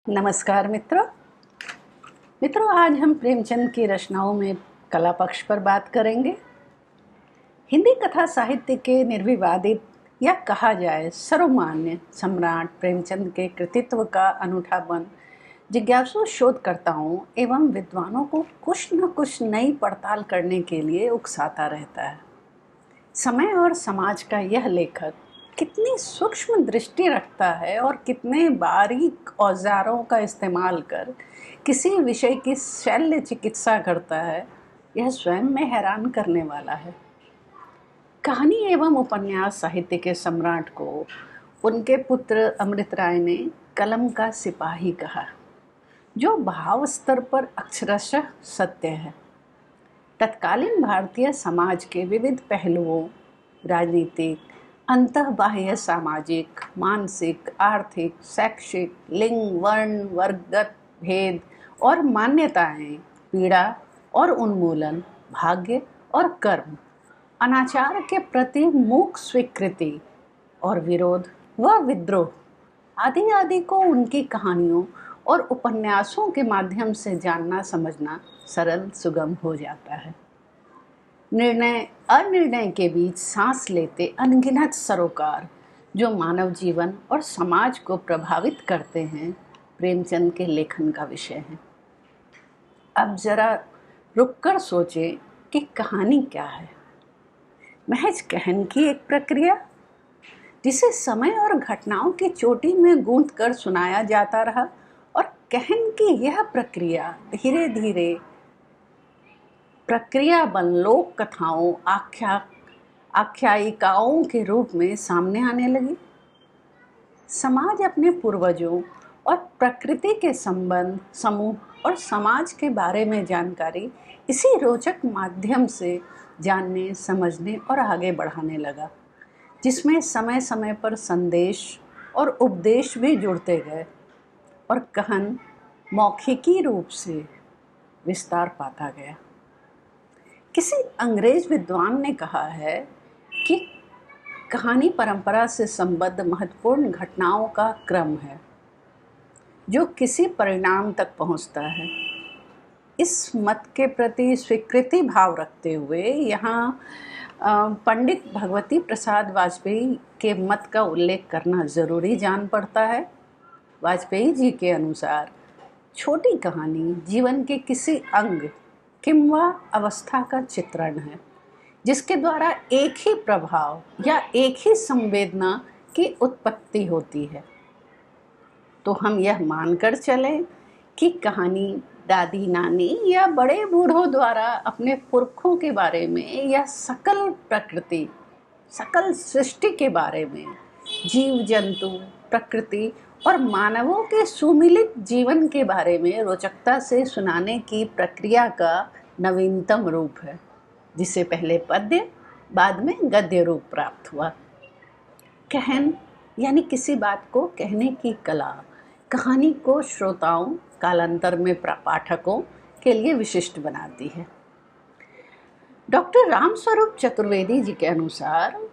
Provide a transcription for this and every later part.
नमस्कार मित्रों। आज हम प्रेमचंद की रचनाओं में कला पक्ष पर बात करेंगे। हिंदी कथा साहित्य के निर्विवादित या कहा जाए सर्वमान्य सम्राट प्रेमचंद के कृतित्व का अनूठापन जिज्ञासु शोधकर्ताओं एवं विद्वानों को कुछ न कुछ नई पड़ताल करने के लिए उकसाता रहता है। समय और समाज का यह लेखक कितनी सूक्ष्म दृष्टि रखता है और कितने बारीक औजारों का इस्तेमाल कर किसी विषय की शल्य चिकित्सा करता है, यह स्वयं में हैरान करने वाला है। कहानी एवं उपन्यास साहित्य के सम्राट को उनके पुत्र अमृत राय ने कलम का सिपाही कहा, जो भाव स्तर पर अक्षरशः सत्य है। तत्कालीन भारतीय समाज के विविध पहलुओं, राजनीतिक, अंतःबाह्य, सामाजिक, मानसिक, आर्थिक, शैक्षिक, लिंग, वर्ण, वर्गगत भेद और मान्यताएं, पीड़ा और उन्मूलन, भाग्य और कर्म, अनाचार के प्रति मूक स्वीकृति और विरोध व विद्रोह आदि आदि को उनकी कहानियों और उपन्यासों के माध्यम से जानना समझना सरल सुगम हो जाता है। निर्णय अनिर्णय के बीच सांस लेते अनगिनत सरोकार जो मानव जीवन और समाज को प्रभावित करते हैं, प्रेमचंद के लेखन का विषय है। अब जरा रुककर सोचें कि कहानी क्या है। महज कहन की एक प्रक्रिया जिसे समय और घटनाओं की चोटी में गूंथ कर सुनाया जाता रहा, और कहन की यह प्रक्रिया धीरे धीरे प्रक्रिया बन लोक कथाओं, आख्यायिकाओं के रूप में सामने आने लगी। समाज अपने पूर्वजों और प्रकृति के संबंध, समूह और समाज के बारे में जानकारी इसी रोचक माध्यम से जानने, समझने और आगे बढ़ाने लगा, जिसमें समय समय पर संदेश और उपदेश भी जुड़ते गए और कहन मौखिकी रूप से विस्तार पाता गया। किसी अंग्रेज विद्वान ने कहा है कि कहानी परंपरा से संबद्ध महत्वपूर्ण घटनाओं का क्रम है जो किसी परिणाम तक पहुंचता है। इस मत के प्रति स्वीकृति भाव रखते हुए यहाँ पंडित भगवती प्रसाद वाजपेयी के मत का उल्लेख करना जरूरी जान पड़ता है। वाजपेयी जी के अनुसार छोटी कहानी जीवन के किसी अंग किंवा अवस्था का चित्रण है, जिसके द्वारा एक ही प्रभाव या एक ही संवेदना की उत्पत्ति होती है। तो हम यह मानकर चलें कि कहानी दादी, नानी या बड़े बूढ़ों द्वारा अपने पुरखों के बारे में या सकल प्रकृति, सकल सृष्टि के बारे में, जीव जंतु, प्रकृति और मानवों के सुमिलित जीवन के बारे में रोचकता से सुनाने की प्रक्रिया का नवीनतम रूप है, जिसे पहले पद्य बाद में गद्य रूप प्राप्त हुआ। कहन यानी किसी बात को कहने की कला कहानी को श्रोताओं, कालांतर में पाठकों के लिए विशिष्ट बनाती है। डॉक्टर रामस्वरूप चतुर्वेदी जी के अनुसार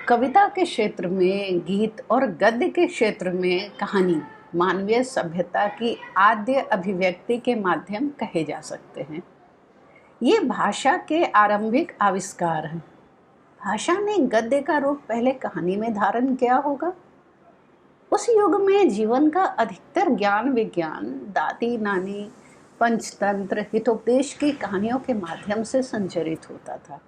कविता के क्षेत्र में गीत और गद्य के क्षेत्र में कहानी मानवीय सभ्यता की आद्य अभिव्यक्ति के माध्यम कहे जा सकते हैं। ये भाषा के आरंभिक आविष्कार हैं। भाषा ने गद्य का रूप पहले कहानी में धारण किया होगा। उस युग में जीवन का अधिकतर ज्ञान विज्ञान दादी, नानी, पंचतंत्र, हितोपदेश की कहानियों के माध्यम से संचरित होता था।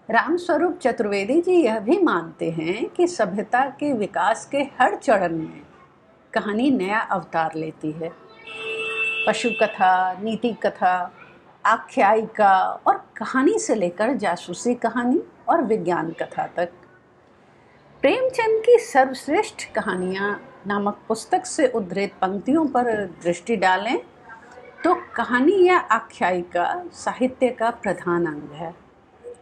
रामस्वरूप चतुर्वेदी जी यह भी मानते हैं कि सभ्यता के विकास के हर चरण में कहानी नया अवतार लेती है। पशु कथा, नीति कथा, आख्यायिका और कहानी से लेकर जासूसी कहानी और विज्ञान कथा तक। प्रेमचंद की सर्वश्रेष्ठ कहानियाँ नामक पुस्तक से उद्धृत पंक्तियों पर दृष्टि डालें तो कहानी या आख्यायिका साहित्य का प्रधान अंग है।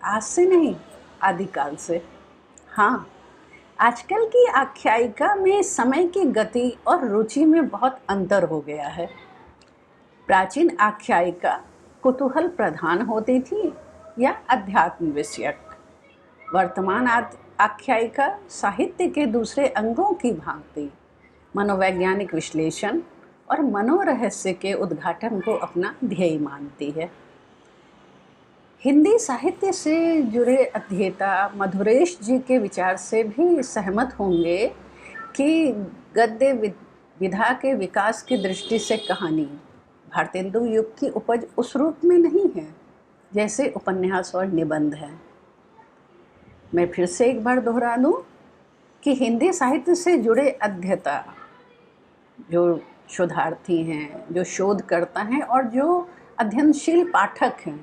आज से नहीं, आदिकाल से। हाँ, आजकल की आख्यायिका में समय की गति और रुचि में बहुत अंतर हो गया है। प्राचीन आख्यायिका कुतूहल प्रधान होती थी या अध्यात्म विषयक। वर्तमान आख्यायिका साहित्य के दूसरे अंगों की भांति मनोवैज्ञानिक विश्लेषण और मनोरहस्य के उद्घाटन को अपना ध्येय मानती है। हिंदी साहित्य से जुड़े अध्येता मधुरेश जी के विचार से भी सहमत होंगे कि गद्य विधा के विकास की दृष्टि से कहानी भारतेंदु युग की उपज उस रूप में नहीं है जैसे उपन्यास और निबंध है। मैं फिर से एक बार दोहरा दूं कि हिंदी साहित्य से जुड़े अध्येता, जो शोधार्थी हैं, जो शोधकर्ता हैं और जो अध्ययनशील पाठक हैं,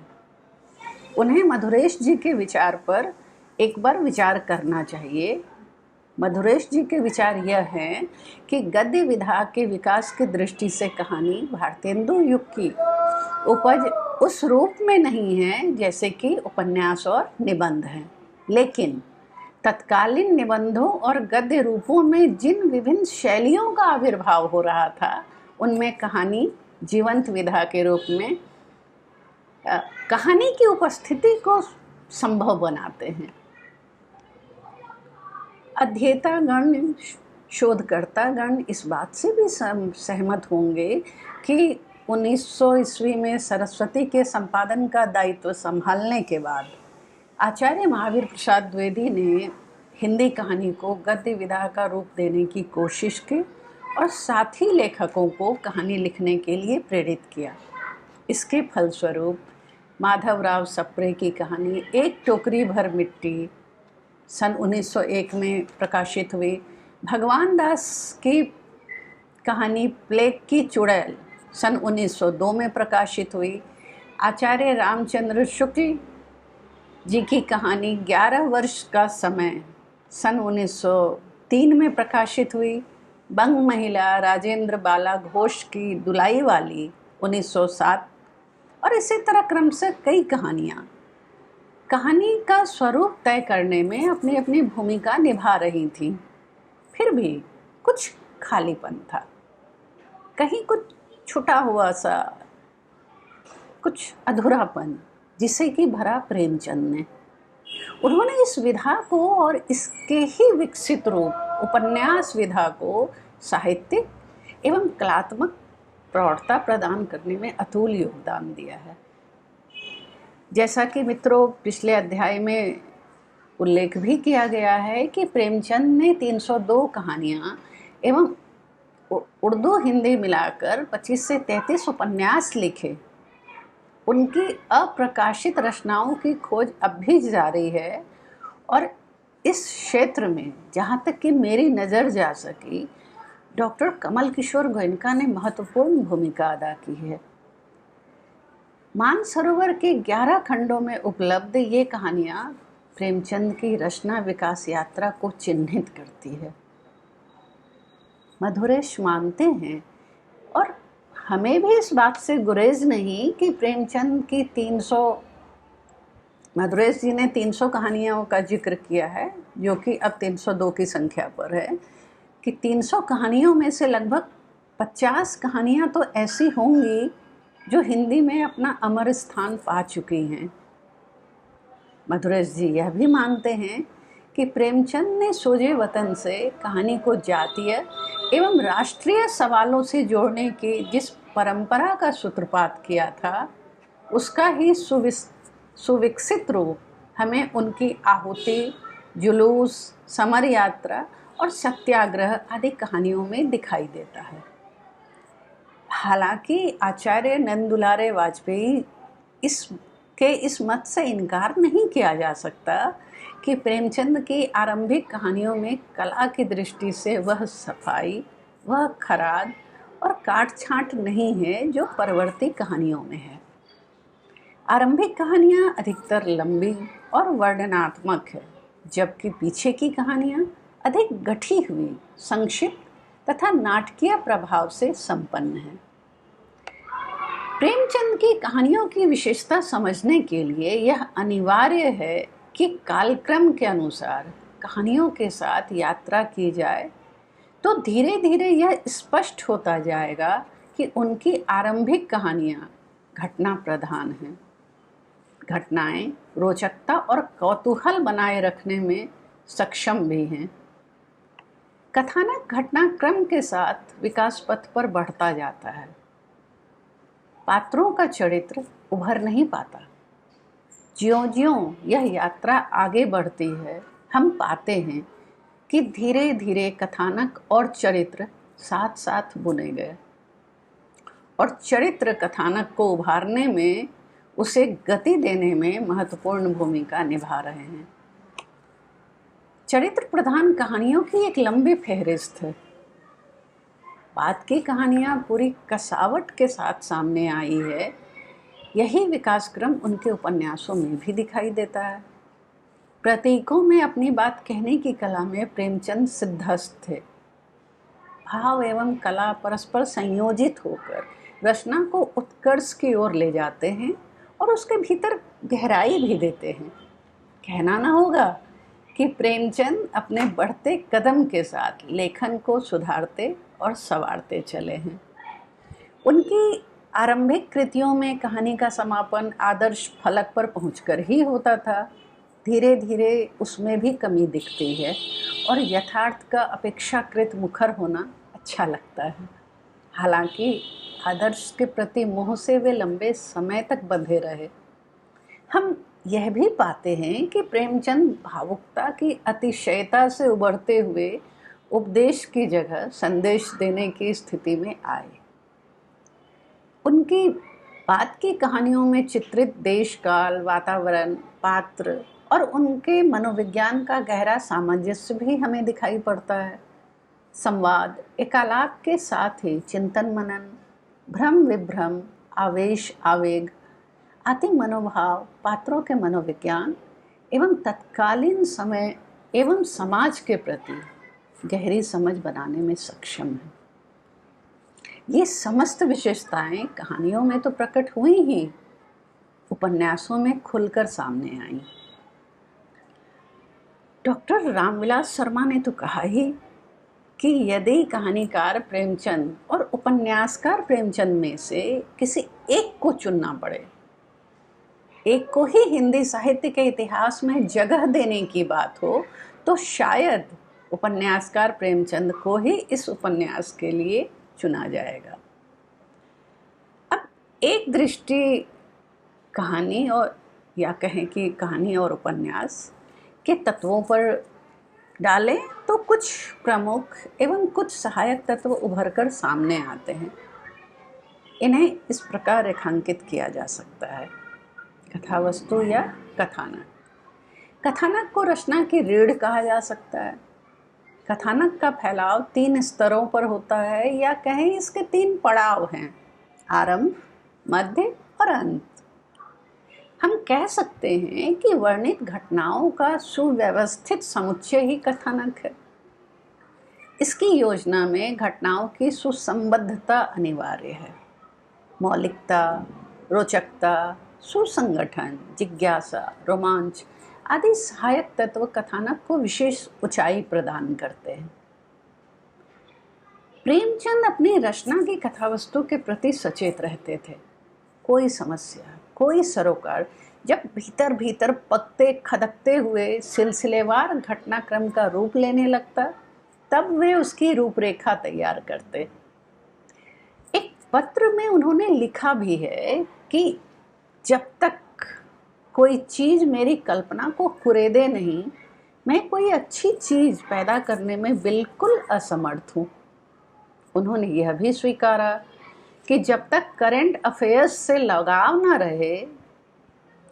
उन्हें मधुरेश जी के विचार पर एक बार विचार करना चाहिए। मधुरेश जी के विचार यह हैं कि गद्य विधा के विकास की दृष्टि से कहानी भारतेंदु युग की उपज उस रूप में नहीं है जैसे कि उपन्यास और निबंध हैं, लेकिन तत्कालीन निबंधों और गद्य रूपों में जिन विभिन्न शैलियों का आविर्भाव हो रहा था, उनमें कहानी जीवंत विधा के रूप में कहानी की उपस्थिति को संभव बनाते हैं। अध्येतागण, शोधकर्तागण इस बात से भी सहमत होंगे कि 1900 ईस्वी में सरस्वती के संपादन का दायित्व संभालने के बाद आचार्य महावीर प्रसाद द्विवेदी ने हिंदी कहानी को गद्य विधा का रूप देने की कोशिश की और साथ ही लेखकों को कहानी लिखने के लिए प्रेरित किया। इसके फलस्वरूप माधवराव सप्रे की कहानी एक टोकरी भर मिट्टी सन 1901 में प्रकाशित हुई। भगवान दास की कहानी प्लेग की चुड़ैल सन 1902 में प्रकाशित हुई। आचार्य रामचंद्र शुक्ल जी की कहानी 11 वर्ष का समय सन 1903 में प्रकाशित हुई। बंग महिला राजेंद्र बाला घोष की दुलाई वाली 1907 और इसी तरह क्रम से कई कहानियाँ कहानी का स्वरूप तय करने में अपनी अपनी भूमिका निभा रही थीं। फिर भी कुछ खालीपन था, कहीं कुछ छुटा हुआ सा, कुछ अधूरापन, जिसे कि भरा प्रेमचंद ने। उन्होंने इस विधा को और इसके ही विकसित रूप उपन्यास विधा को साहित्यिक एवं कलात्मक प्रौढ़ता प्रदान करने में अतुल योगदान दिया है। जैसा कि मित्रों पिछले अध्याय में उल्लेख भी किया गया है कि प्रेमचंद ने 302 कहानियाँ एवं उर्दू हिंदी मिलाकर 25 से 33 उपन्यास लिखे। उनकी अप्रकाशित रचनाओं की खोज अब भी जारी है और इस क्षेत्र में जहाँ तक कि मेरी नज़र जा सकी, डॉक्टर कमल किशोर गोयनका ने महत्वपूर्ण भूमिका अदा की है। मानसरोवर के 11 खंडों में उपलब्ध ये कहानियाँ प्रेमचंद की रचना विकास यात्रा को चिन्हित करती है। मधुरेश मानते हैं और हमें भी इस बात से गुरेज नहीं कि प्रेमचंद की 300, मधुरेश जी ने 300 कहानियों का जिक्र किया है, जो कि अब 302 की संख्या पर है, कि 300 कहानियों में से लगभग 50 कहानियाँ तो ऐसी होंगी जो हिंदी में अपना अमर स्थान पा चुकी हैं। मधुरेश जी यह भी मानते हैं कि प्रेमचंद ने सोजे वतन से कहानी को जातीय एवं राष्ट्रीय सवालों से जोड़ने की जिस परंपरा का सूत्रपात किया था, उसका ही सुविकसित रूप हमें उनकी आहुति, जुलूस, समर यात्रा और सत्याग्रह आदि कहानियों में दिखाई देता है। हालांकि आचार्य नंदुलारे वाजपेयी इस मत से इनकार नहीं किया जा सकता कि प्रेमचंद की आरंभिक कहानियों में कला की दृष्टि से वह सफाई, वह खराद और काट छांट नहीं है जो परवर्ती कहानियों में है। आरंभिक कहानियाँ अधिकतर लंबी और वर्णनात्मक है, जबकि पीछे की कहानियाँ अधिक गठी हुई, संक्षिप्त तथा नाटकीय प्रभाव से संपन्न है। प्रेमचंद की कहानियों की विशेषता समझने के लिए यह अनिवार्य है कि कालक्रम के अनुसार कहानियों के साथ यात्रा की जाए, तो धीरे धीरे यह स्पष्ट होता जाएगा कि उनकी आरंभिक कहानियाँ घटना प्रधान हैं। घटनाएं रोचकता और कौतूहल बनाए रखने में सक्षम भी हैं। कथानक घटनाक्रम के साथ विकास पथ पर बढ़ता जाता है। पात्रों का चरित्र उभर नहीं पाता। ज्यों-ज्यों यह यात्रा आगे बढ़ती है, हम पाते हैं कि धीरे-धीरे कथानक और चरित्र साथ-साथ बुने गए और चरित्र कथानक को उभारने में, उसे गति देने में महत्वपूर्ण भूमिका निभा रहे हैं। चरित्र प्रधान कहानियों की एक लंबी फेहरिस्त है। बाद की कहानियाँ पूरी कसावट के साथ सामने आई है। यही विकास क्रम उनके उपन्यासों में भी दिखाई देता है। प्रतीकों में अपनी बात कहने की कला में प्रेमचंद सिद्धहस्त थे। भाव एवं कला परस्पर संयोजित होकर रचना को उत्कर्ष की ओर ले जाते हैं और उसके भीतर गहराई भी देते हैं। कहना ना होगा कि प्रेमचंद अपने बढ़ते कदम के साथ लेखन को सुधारते और संवारते चले हैं। उनकी आरंभिक कृतियों में कहानी का समापन आदर्श फलक पर पहुंचकर ही होता था। धीरे धीरे उसमें भी कमी दिखती है और यथार्थ का अपेक्षाकृत मुखर होना अच्छा लगता है। हालांकि आदर्श के प्रति मोह से वे लंबे समय तक बंधे रहे। हम यह भी पाते हैं कि प्रेमचंद भावुकता की अतिशयता से उभरते हुए उपदेश की जगह संदेश देने की स्थिति में आए। उनकी बाद की कहानियों में चित्रित देश काल, वातावरण, पात्र और उनके मनोविज्ञान का गहरा सामंजस्य भी हमें दिखाई पड़ता है। संवाद, एकालाप के साथ ही चिंतन मनन, भ्रम विभ्रम, आवेश आवेग आदि मनोभाव पात्रों के मनोविज्ञान एवं तत्कालीन समय एवं समाज के प्रति गहरी समझ बनाने में सक्षम है। ये समस्त विशेषताएं कहानियों में तो प्रकट हुई ही, उपन्यासों में खुलकर सामने आई। डॉक्टर रामविलास शर्मा ने तो कहा ही कि यदि कहानीकार प्रेमचंद और उपन्यासकार प्रेमचंद में से किसी एक को चुनना पड़े, एक को ही हिंदी साहित्य के इतिहास में जगह देने की बात हो, तो शायद उपन्यासकार प्रेमचंद को ही इस उपन्यास के लिए चुना जाएगा। अब एक दृष्टि कहानी और या कहें कि कहानी और उपन्यास के तत्वों पर डालें तो कुछ प्रमुख एवं कुछ सहायक तत्व उभरकर सामने आते हैं। इन्हें इस प्रकार रेखांकित किया जा सकता है। कथावस्तु या कथानक। कथानक को रचना की रीढ़ कहा जा सकता है। कथानक का फैलाव 3 स्तरों पर होता है, या कहें इसके 3 पड़ाव हैं: आरंभ, मध्य और अंत। हम कह सकते हैं कि वर्णित घटनाओं का सुव्यवस्थित समुच्चय ही कथानक है। इसकी योजना में घटनाओं की सुसंबद्धता अनिवार्य है। मौलिकता, रोचकता, सुसंगठन, जिज्ञासा, रोमांच आदि सहायक तत्व कथानक को विशेष ऊंचाई प्रदान करते हैं। प्रेमचंद अपनी रचना की कथावस्तु के प्रति सचेत रहते थे। कोई समस्या, कोई सरोकार जब भीतर भीतर पकते खदकते हुए सिलसिलेवार घटनाक्रम का रूप लेने लगता, तब वे उसकी रूपरेखा तैयार करते। एक पत्र में उन्होंने लिखा भी है कि जब तक कोई चीज़ मेरी कल्पना को कुरेदे नहीं, मैं कोई अच्छी चीज़ पैदा करने में बिल्कुल असमर्थ हूँ। उन्होंने यह भी स्वीकारा कि जब तक करंट अफेयर्स से लगाव ना रहे,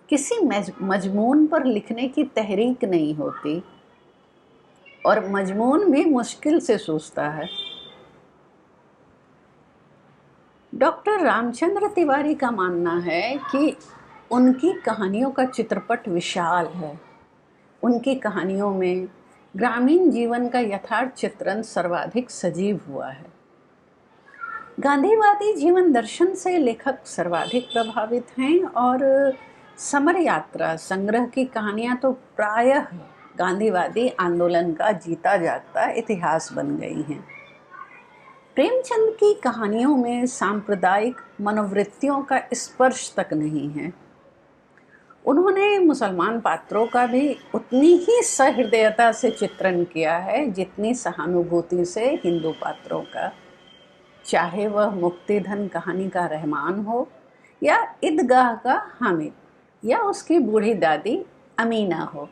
किसी मजमून पर लिखने की तहरीक नहीं होती और मजमून भी मुश्किल से सूझता है। डॉक्टर रामचंद्र तिवारी का मानना है कि उनकी कहानियों का चित्रपट विशाल है। उनकी कहानियों में ग्रामीण जीवन का यथार्थ चित्रण सर्वाधिक सजीव हुआ है। गांधीवादी जीवन दर्शन से लेखक सर्वाधिक प्रभावित हैं और समर यात्रा संग्रह की कहानियां तो प्रायः गांधीवादी आंदोलन का जीता जागता इतिहास बन गई हैं। प्रेमचंद की कहानियों में सांप्रदायिक मनोवृत्तियों का स्पर्श तक नहीं है। उन्होंने मुसलमान पात्रों का भी उतनी ही सहृदयता से चित्रण किया है जितनी सहानुभूति से हिंदू पात्रों का, चाहे वह मुक्तिधन कहानी का रहमान हो या ईदगाह का हामिद या उसकी बूढ़ी दादी अमीना हो।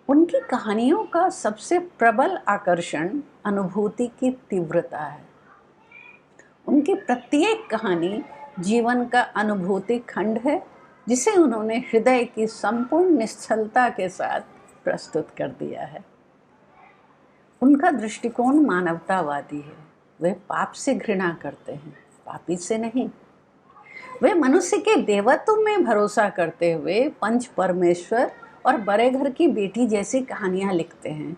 उनकी कहानियों का सबसे प्रबल आकर्षण अनुभूति की तीव्रता है। उनकी प्रत्येक कहानी जीवन का अनुभूति खंड है जिसे उन्होंने हृदय की संपूर्ण निश्चलता के साथ प्रस्तुत कर दिया है। उनका दृष्टिकोण मानवतावादी है। वे पाप से घृणा करते हैं, पापी से नहीं। वे मनुष्य के देवत्व में भरोसा करते हुए पंच परमेश्वर और बड़े घर की बेटी जैसी कहानियां लिखते हैं।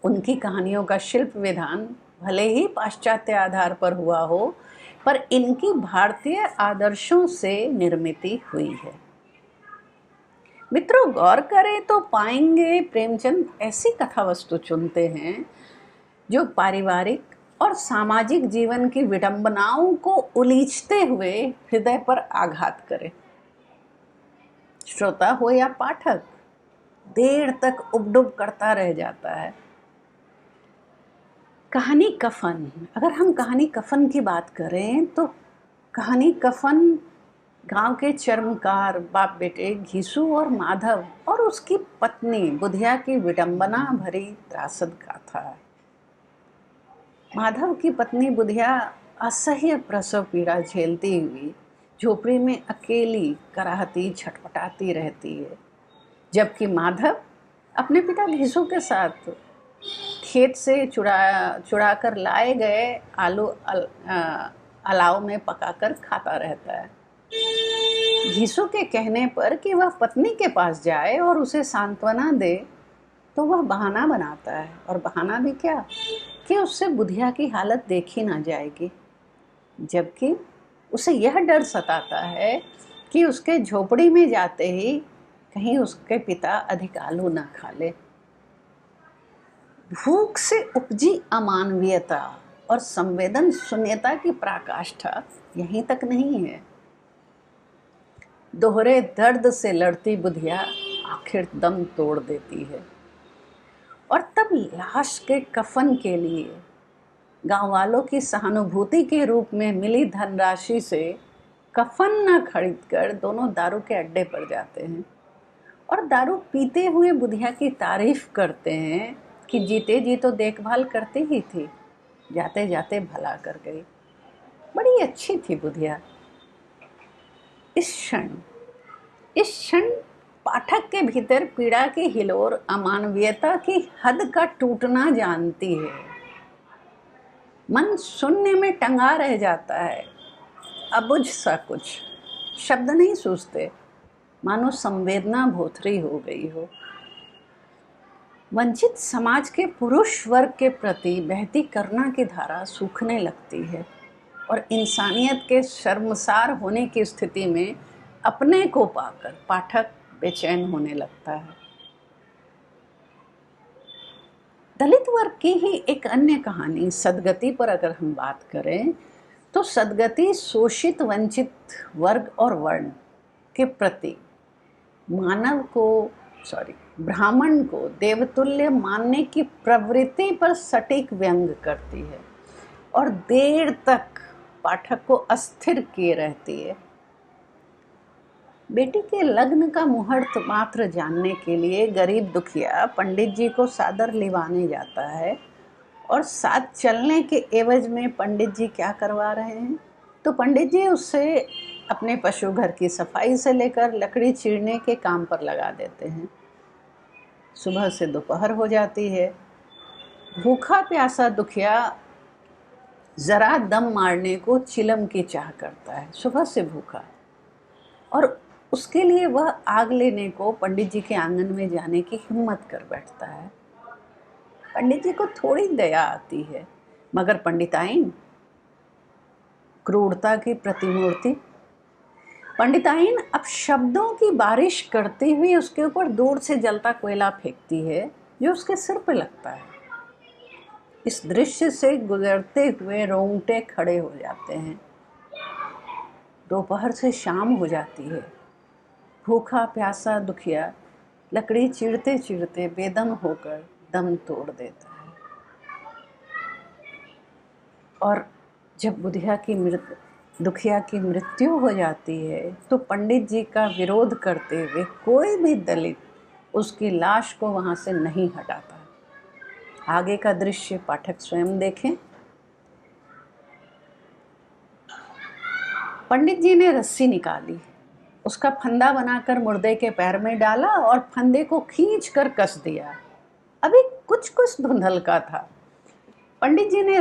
उनकी कहानियों का शिल्प विधान भले ही पाश्चात्य आधार पर हुआ हो, पर इनकी भारतीय आदर्शों से निर्मित हुई है। मित्रों, गौर करें तो पाएंगे प्रेमचंद ऐसी कथा वस्तु चुनते हैं जो पारिवारिक और सामाजिक जीवन की विडंबनाओं को उलीचते हुए हृदय पर आघात करे। श्रोता हो या पाठक, देर तक उपडुब करता रह जाता है। कहानी कफन, अगर हम कहानी कफन की बात करें तो कहानी कफन गांव के चर्मकार बाप बेटे घीसू और माधव और उसकी पत्नी बुधिया की विडंबना भरी त्रासद गाथा है। माधव की पत्नी बुधिया असह्य प्रसव पीड़ा झेलती हुई झोपड़ी में अकेली कराहती छटपटाती रहती है, जबकि माधव अपने पिता घीसू के साथ खेत से चुरा कर लाए गए आलू अलाव में पकाकर खाता रहता है। घीसू के कहने पर कि वह पत्नी के पास जाए और उसे सांत्वना दे तो वह बहाना बनाता है, और बहाना भी क्या कि उससे बुधिया की हालत देखी ना जाएगी, जबकि उसे यह डर सताता है कि उसके झोपड़ी में जाते ही कहीं उसके पिता अधिक आलू ना खा ले। भूख से उपजी अमानवीयता और संवेदन शून्यता की पराकाष्ठा यहीं तक नहीं है। दोहरे दर्द से लड़ती बुधिया आखिर दम तोड़ देती है, और तब लाश के कफन के लिए गांव वालों की सहानुभूति के रूप में मिली धनराशि से कफन न खरीदकर दोनों दारू के अड्डे पर जाते हैं और दारू पीते हुए बुधिया की तारीफ करते हैं कि जीते जी तो देखभाल करती ही थी, जाते जाते भला कर गई, बड़ी अच्छी थी बुधिया। इस क्षण पाठक के भीतर पीड़ा की हिलोर अमानवीयता की हद का टूटना जानती है। मन शून्य में टंगा रह जाता है, अबुझ सा कुछ, शब्द नहीं सूझते, मानो संवेदना भोथरी हो गई हो। वंचित समाज के पुरुष वर्ग के प्रति बहती करुणा की धारा सूखने लगती है और इंसानियत के शर्मसार होने की स्थिति में अपने को पाकर पाठक बेचैन होने लगता है। दलित वर्ग की ही एक अन्य कहानी सदगति पर अगर हम बात करें तो सदगति शोषित वंचित वर्ग और वर्ण के प्रति ब्राह्मण को देवतुल्य मानने की प्रवृत्ति पर सटीक व्यंग करती है और देर तक पाठक को अस्थिर किए रहती है। बेटी के लग्न का मुहूर्त मात्र जानने के लिए गरीब दुखिया पंडित जी को सादर लिवाने जाता है, और साथ चलने के एवज में पंडित जी क्या करवा रहे हैं तो पंडित जी उससे अपने पशु घर की सफाई से लेकर लकड़ी चीरने के काम पर लगा देते हैं। सुबह से दोपहर हो जाती है। भूखा प्यासा दुखिया जरा दम मारने को चिलम की चाह करता है, सुबह से भूखा, और उसके लिए वह आग लेने को पंडित जी के आंगन में जाने की हिम्मत कर बैठता है। पंडित जी को थोड़ी दया आती है, मगर पंडिताइन क्रूरता की प्रतिमूर्ति। पंडिताइन अब शब्दों की बारिश करती हुई उसके ऊपर दूर से जलता कोयला फेंकती है जो उसके सिर पे लगता है। इस दृश्य से गुजरते हुए रोंगटे खड़े हो जाते हैं। दोपहर से शाम हो जाती है। भूखा प्यासा दुखिया लकड़ी चीरते चीरते बेदम होकर दम तोड़ देता है। और जब दुखिया की मृत्यु हो जाती है तो पंडित जी का विरोध करते हुए कोई भी दलित उसकी लाश को वहाँ से नहीं हटाता। आगे का दृश्य पाठक स्वयं देखें। पंडित जी ने रस्सी निकाली, उसका फंदा बनाकर मुर्दे के पैर में डाला और फंदे को खींच कर कस दिया। अभी कुछ कुछ धुंधलका था। पंडित जी ने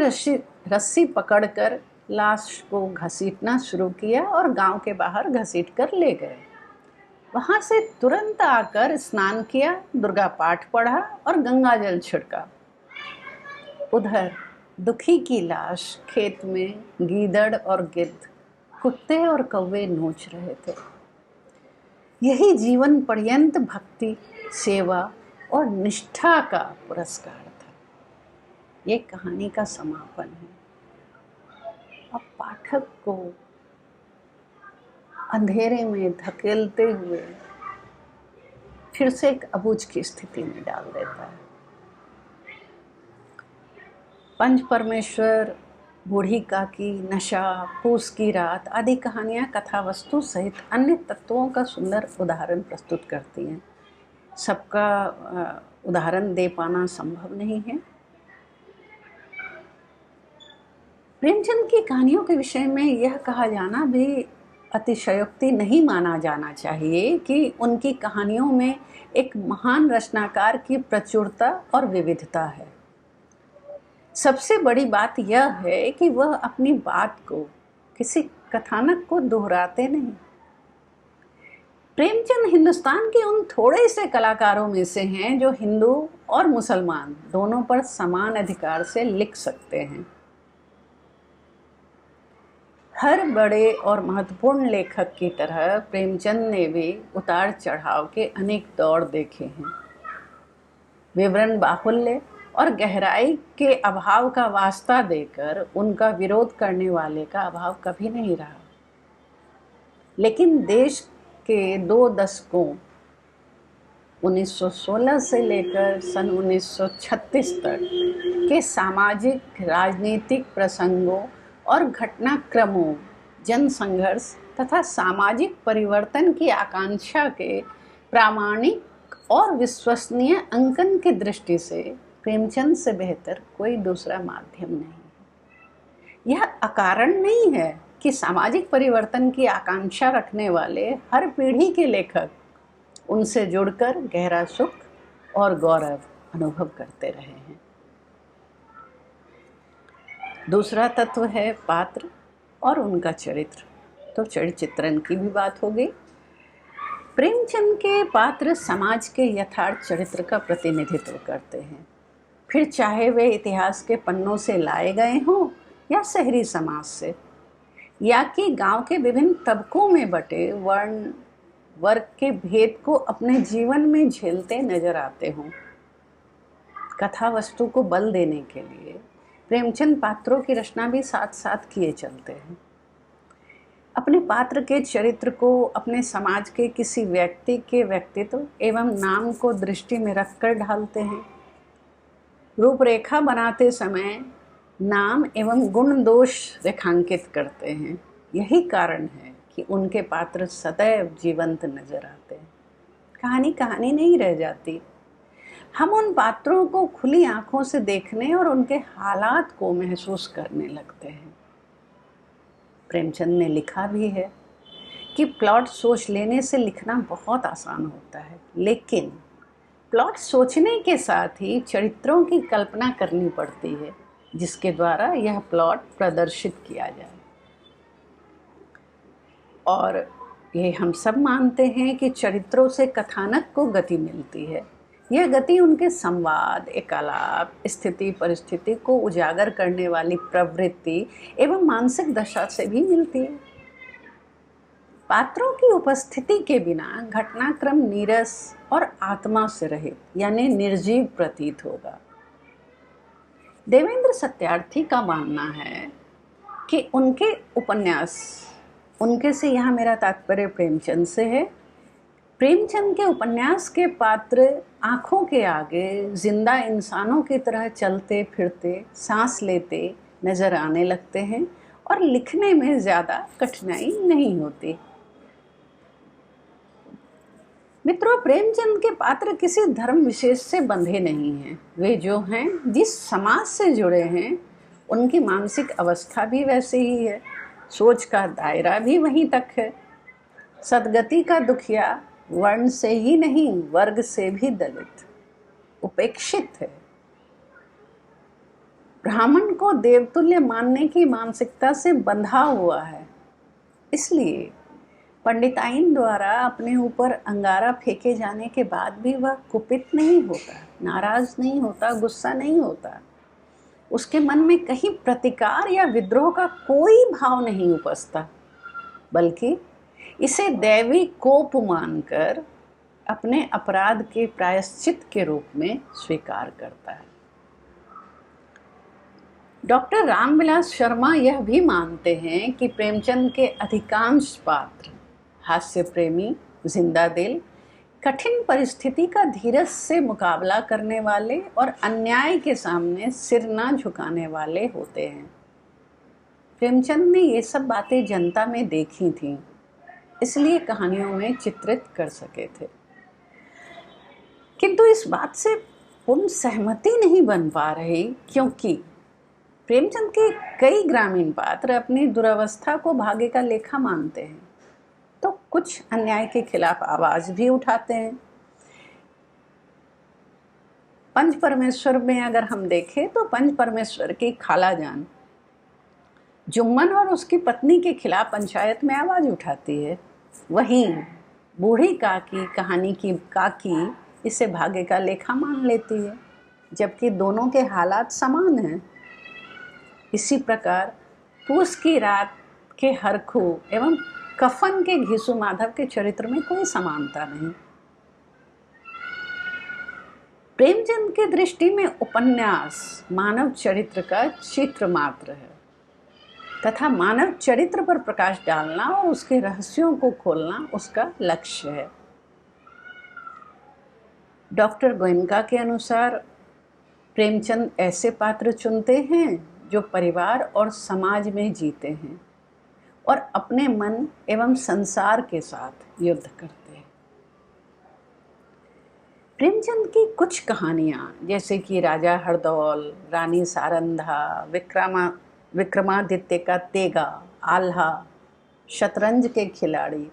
रस्सी पकड़कर लाश को घसीटना शुरू किया और गांव के बाहर घसीट कर ले गए। वहां से तुरंत आकर स्नान किया, दुर्गा पाठ पढ़ा और गंगा जल छिड़का। उधर दुखी की लाश खेत में गीदड़ और गिद्ध, कुत्ते और कौवे नोच रहे थे। यही जीवन पर्यंत भक्ति, सेवा और निष्ठा का पुरस्कार था। ये कहानी का समापन है। अब पाठक को अंधेरे में धकेलते हुए फिर से एक अबूझ की स्थिति में डाल देता है। पंच परमेश्वर, बूढ़ी काकी, नशा, पूस की रात आदि कहानियाँ कथा वस्तु सहित अन्य तत्वों का सुंदर उदाहरण प्रस्तुत करती हैं। सबका उदाहरण दे पाना संभव नहीं है। प्रेमचंद की कहानियों के विषय में यह कहा जाना भी अतिशयोक्ति नहीं माना जाना चाहिए कि उनकी कहानियों में एक महान रचनाकार की प्रचुरता और विविधता है। सबसे बड़ी बात यह है कि वह अपनी बात को, किसी कथानक को दोहराते नहीं। प्रेमचंद हिंदुस्तान के उन थोड़े से कलाकारों में से हैं जो हिंदू और मुसलमान दोनों पर समान अधिकार से लिख सकते हैं। हर बड़े और महत्वपूर्ण लेखक की तरह प्रेमचंद ने भी उतार चढ़ाव के अनेक दौर देखे हैं। विवरण बाहुल्य और गहराई के अभाव का वास्ता देकर उनका विरोध करने वाले का अभाव कभी नहीं रहा। लेकिन देश के 2 दशकों 1916 से लेकर सन 1936 तक के सामाजिक राजनीतिक प्रसंगों और घटनाक्रमों, जनसंघर्ष तथा सामाजिक परिवर्तन की आकांक्षा के प्रामाणिक और विश्वसनीय अंकन की दृष्टि से प्रेमचंद से बेहतर कोई दूसरा माध्यम नहीं। यह अकारण नहीं है कि सामाजिक परिवर्तन की आकांक्षा रखने वाले हर पीढ़ी के लेखक उनसे जुड़कर गहरा सुख और गौरव अनुभव करते रहे हैं। दूसरा तत्व है पात्र और उनका चरित्र। तो चरित्र चित्रण की भी बात हो गई। प्रेमचंद के पात्र समाज के यथार्थ चरित्र का प्रतिनिधित्व करते हैं, फिर चाहे वे इतिहास के पन्नों से लाए गए हों या शहरी समाज से, या कि गांव के विभिन्न तबकों में बटे वर्ण वर्ग के भेद को अपने जीवन में झेलते नजर आते हों। कथा वस्तु को बल देने के लिए प्रेमचंद पात्रों की रचना भी साथ साथ किए चलते हैं। अपने पात्र के चरित्र को अपने समाज के किसी व्यक्ति के व्यक्तित्व एवं नाम को दृष्टि में रखकर ढालते हैं। रूपरेखा बनाते समय नाम एवं गुण दोष रेखांकित करते हैं। यही कारण है कि उनके पात्र सदैव जीवंत नजर आते हैं। कहानी कहानी नहीं रह जाती। हम उन पात्रों को खुली आंखों से देखने और उनके हालात को महसूस करने लगते हैं। प्रेमचंद ने लिखा भी है कि प्लॉट सोच लेने से लिखना बहुत आसान होता है, लेकिन प्लॉट सोचने के साथ ही चरित्रों की कल्पना करनी पड़ती है जिसके द्वारा यह प्लॉट प्रदर्शित किया जाए। और ये हम सब मानते हैं कि चरित्रों से कथानक को गति मिलती है। यह गति उनके संवाद, एकालाप, स्थिति परिस्थिति को उजागर करने वाली प्रवृत्ति एवं मानसिक दशा से भी मिलती है। पात्रों की उपस्थिति के बिना घटनाक्रम नीरस और आत्मा से रहित यानी निर्जीव प्रतीत होगा। देवेंद्र सत्यार्थी का मानना है कि उनके उपन्यास, उनके से यहाँ मेरा तात्पर्य प्रेमचंद से है, प्रेमचंद के उपन्यास के पात्र आँखों के आगे जिंदा इंसानों की तरह चलते फिरते सांस लेते नजर आने लगते हैं और लिखने में ज़्यादा कठिनाई नहीं होती। मित्रों, प्रेमचंद के पात्र किसी धर्म विशेष से बंधे नहीं हैं। वे जो हैं, जिस समाज से जुड़े हैं, उनकी मानसिक अवस्था भी वैसे ही है, सोच का दायरा भी वहीं तक है। सदगति का दुखिया वर्ण से ही नहीं, वर्ग से भी दलित, उपेक्षित है। ब्राह्मण को देवतुल्य मानने की मानसिकता से बंधा हुआ है। इसलिए पंडिताइन द्वारा अपने ऊपर अंगारा फेंके जाने के बाद भी वह कुपित नहीं होता, नाराज नहीं होता, गुस्सा नहीं होता। उसके मन में कहीं प्रतिकार या विद्रोह का कोई भाव नहीं उपजता, बल्कि इसे दैवी कोप मानकर अपने अपराध के प्रायश्चित के रूप में स्वीकार करता है। डॉक्टर रामविलास शर्मा यह भी मानते हैं कि प्रेमचंद के अधिकांश पात्र हास्य प्रेमी, जिंदा दिल, कठिन परिस्थिति का धीरज से मुकाबला करने वाले और अन्याय के सामने सिर ना झुकाने वाले होते हैं। प्रेमचंद ने ये सब बातें जनता में देखी थीं, इसलिए कहानियों में चित्रित कर सके थे। किंतु इस बात से पूर्ण सहमति नहीं बन पा रही, क्योंकि प्रेमचंद के कई ग्रामीण पात्र अपनी दुरावस्था को भाग्य का लेखा मानते हैं, तो कुछ अन्याय के खिलाफ आवाज भी उठाते हैं। पंच परमेश्वर में अगर हम देखें तो पंच परमेश्वर की खालाजान जुम्मन और उसकी पत्नी के खिलाफ पंचायत में आवाज उठाती है। वहीं बूढ़ी काकी, कहानी की काकी, इसे भाग्य का लेखा मान लेती है, जबकि दोनों के हालात समान हैं। इसी प्रकार पूस की रात के हरखू एवं कफन के घिसू माधव के चरित्र में कोई समानता नहीं। प्रेमचंद की दृष्टि में उपन्यास मानव चरित्र का चित्र मात्र है तथा मानव चरित्र पर प्रकाश डालना और उसके रहस्यों को खोलना उसका लक्ष्य है। डॉक्टर गोयनका के अनुसार प्रेमचंद ऐसे पात्र चुनते हैं जो परिवार और समाज में जीते हैं और अपने मन एवं संसार के साथ युद्ध करते हैं। प्रेमचंद की कुछ कहानियाँ, जैसे कि राजा हरदौल, रानी सारंधा, विक्रमादित्य का तेगा, आल्हा, शतरंज के खिलाड़ी,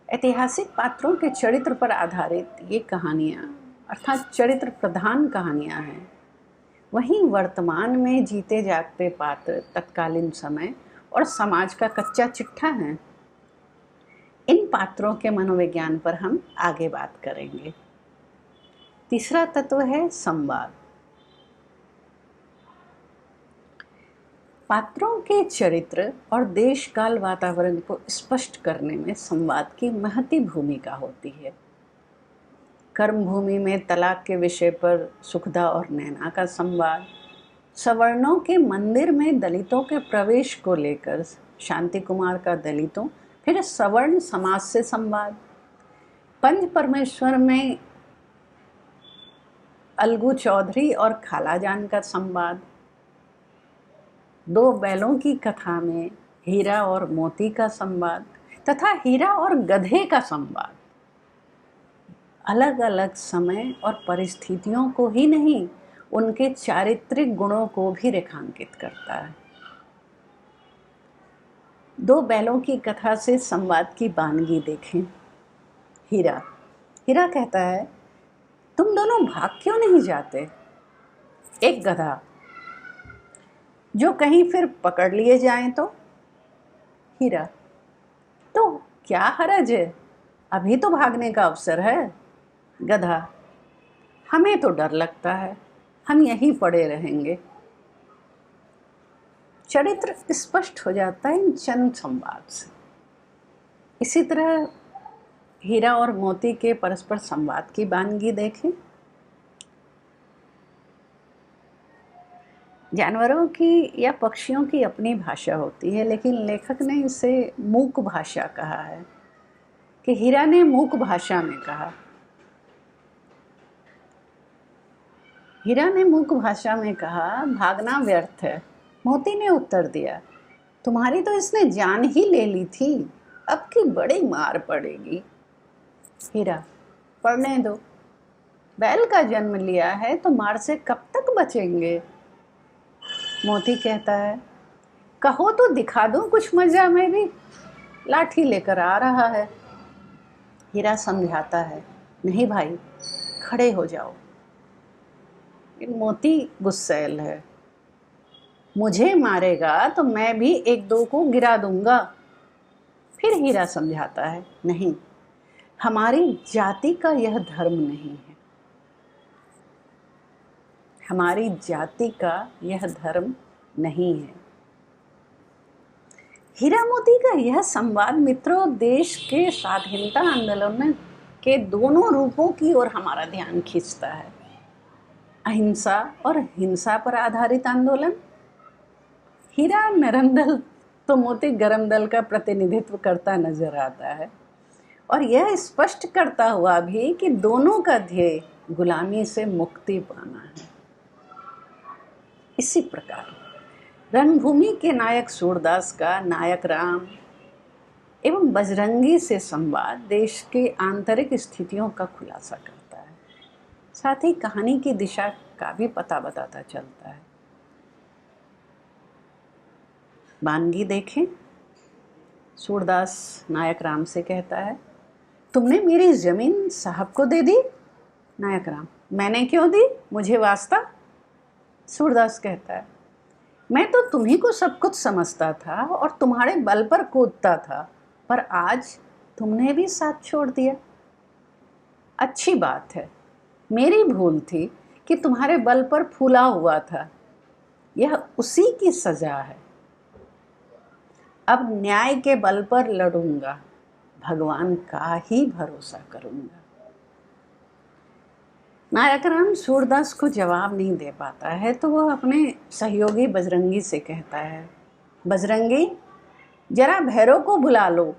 ऐतिहासिक पात्रों के चरित्र पर आधारित ये कहानियाँ अर्थात चरित्र प्रधान कहानियाँ हैं। वहीं वर्तमान में जीते जागते पात्र तत्कालीन समय और समाज का कच्चा चिट्ठा है। इन पात्रों के मनोविज्ञान पर हम आगे बात करेंगे। तीसरा तत्व है संवाद। पात्रों के चरित्र और देश काल वातावरण को स्पष्ट करने में संवाद की महती भूमिका होती है। कर्मभूमि में तलाक के विषय पर सुखदा और नैना का संवाद, सवर्णों के मंदिर में दलितों के प्रवेश को लेकर शांति कुमार का दलितों फिर सवर्ण समाज से संवाद, पंच परमेश्वर में अलगू चौधरी और खालाजान का संवाद, दो बैलों की कथा में हीरा और मोती का संवाद तथा हीरा और गधे का संवाद अलग अलग समय और परिस्थितियों को ही नहीं, उनके चारित्रिक गुणों को भी रेखांकित करता है। दो बैलों की कथा से संवाद की वानगी देखें। हीरा कहता है, तुम दोनों भाग क्यों नहीं जाते? एक गधा, जो कहीं फिर पकड़ लिए जाएं तो? हीरा, तो क्या हरज है, अभी तो भागने का अवसर है। गधा, हमें तो डर लगता है, हम यहीं पड़े रहेंगे। चरित्र स्पष्ट हो जाता है इन चंद संवाद से। इसी तरह हीरा और मोती के परस्पर संवाद की वानगी देखें। जानवरों की या पक्षियों की अपनी भाषा होती है, लेकिन लेखक ने इसे मूक भाषा कहा है, कि हीरा ने मूक भाषा में कहा। हीरा ने मूक भाषा में कहा, भागना व्यर्थ है। मोती ने उत्तर दिया, तुम्हारी तो इसने जान ही ले ली थी, अब की बड़ी मार पड़ेगी। हीरा, पढ़ने दो, बैल का जन्म लिया है तो मार से कब तक बचेंगे। मोती कहता है, कहो तो दिखा दूं कुछ मजा में भी, लाठी लेकर आ रहा है। हीरा समझाता है, नहीं भाई, खड़े हो जाओ। मोती गुस्सैल है, मुझे मारेगा तो मैं भी एक दो को गिरा दूंगा। फिर हीरा समझाता है, नहीं, हमारी जाति का यह धर्म नहीं है, हमारी जाति का यह धर्म नहीं है। हीरा मोती का यह संवाद मित्रों देश के स्वाधीनता आंदोलन के दोनों रूपों की ओर हमारा ध्यान खींचता है। अहिंसा और हिंसा पर आधारित आंदोलन। हीरा नरम दल तो मोती गरम दल का प्रतिनिधित्व करता नजर आता है, और यह स्पष्ट करता हुआ भी कि दोनों का ध्येय गुलामी से मुक्ति पाना है। इसी प्रकार रणभूमि के नायक सूरदास का नायक राम एवं बजरंगी से संवाद देश के आंतरिक स्थितियों का खुलासा करता है, साथ ही कहानी की दिशा का भी पता बताता चलता है। वानगी देखें, सूरदास नायक राम से कहता है, तुमने मेरी जमीन साहब को दे दी। नायक राम, मैंने क्यों दी, मुझे वास्ता। सूरदास कहता है, मैं तो तुम्ही को सब कुछ समझता था और तुम्हारे बल पर कूदता था, पर आज तुमने भी साथ छोड़ दिया। अच्छी बात है, मेरी भूल थी कि तुम्हारे बल पर फूला हुआ था, यह उसी की सजा है। अब न्याय के बल पर लड़ूंगा, भगवान का ही भरोसा करूंगा। नायक राम सूरदास को जवाब नहीं दे पाता है, तो वह अपने सहयोगी बजरंगी से कहता है, बजरंगी, जरा भैरव को बुला लो,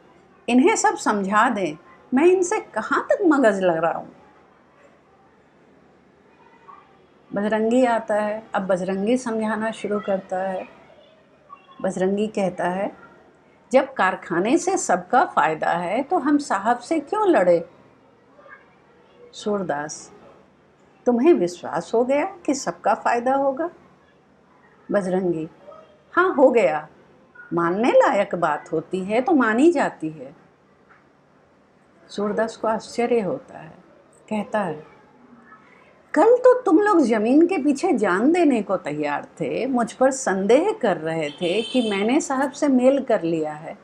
इन्हें सब समझा दें, मैं इनसे कहाँ तक मगज लग रहा हूँ। बजरंगी आता है। अब बजरंगी समझाना शुरू करता है। बजरंगी कहता है, जब कारखाने से सबका फायदा है तो हम साहब से क्यों लड़े। सूरदास, तुम्हें विश्वास हो गया कि सबका फायदा होगा। बजरंगी, हाँ हो गया, मानने लायक बात होती है तो मानी जाती है। सूरदास को आश्चर्य होता है, कहता है, कल तो तुम लोग जमीन के पीछे जान देने को तैयार थे, मुझ पर संदेह कर रहे थे कि मैंने साहब से मेल कर लिया है,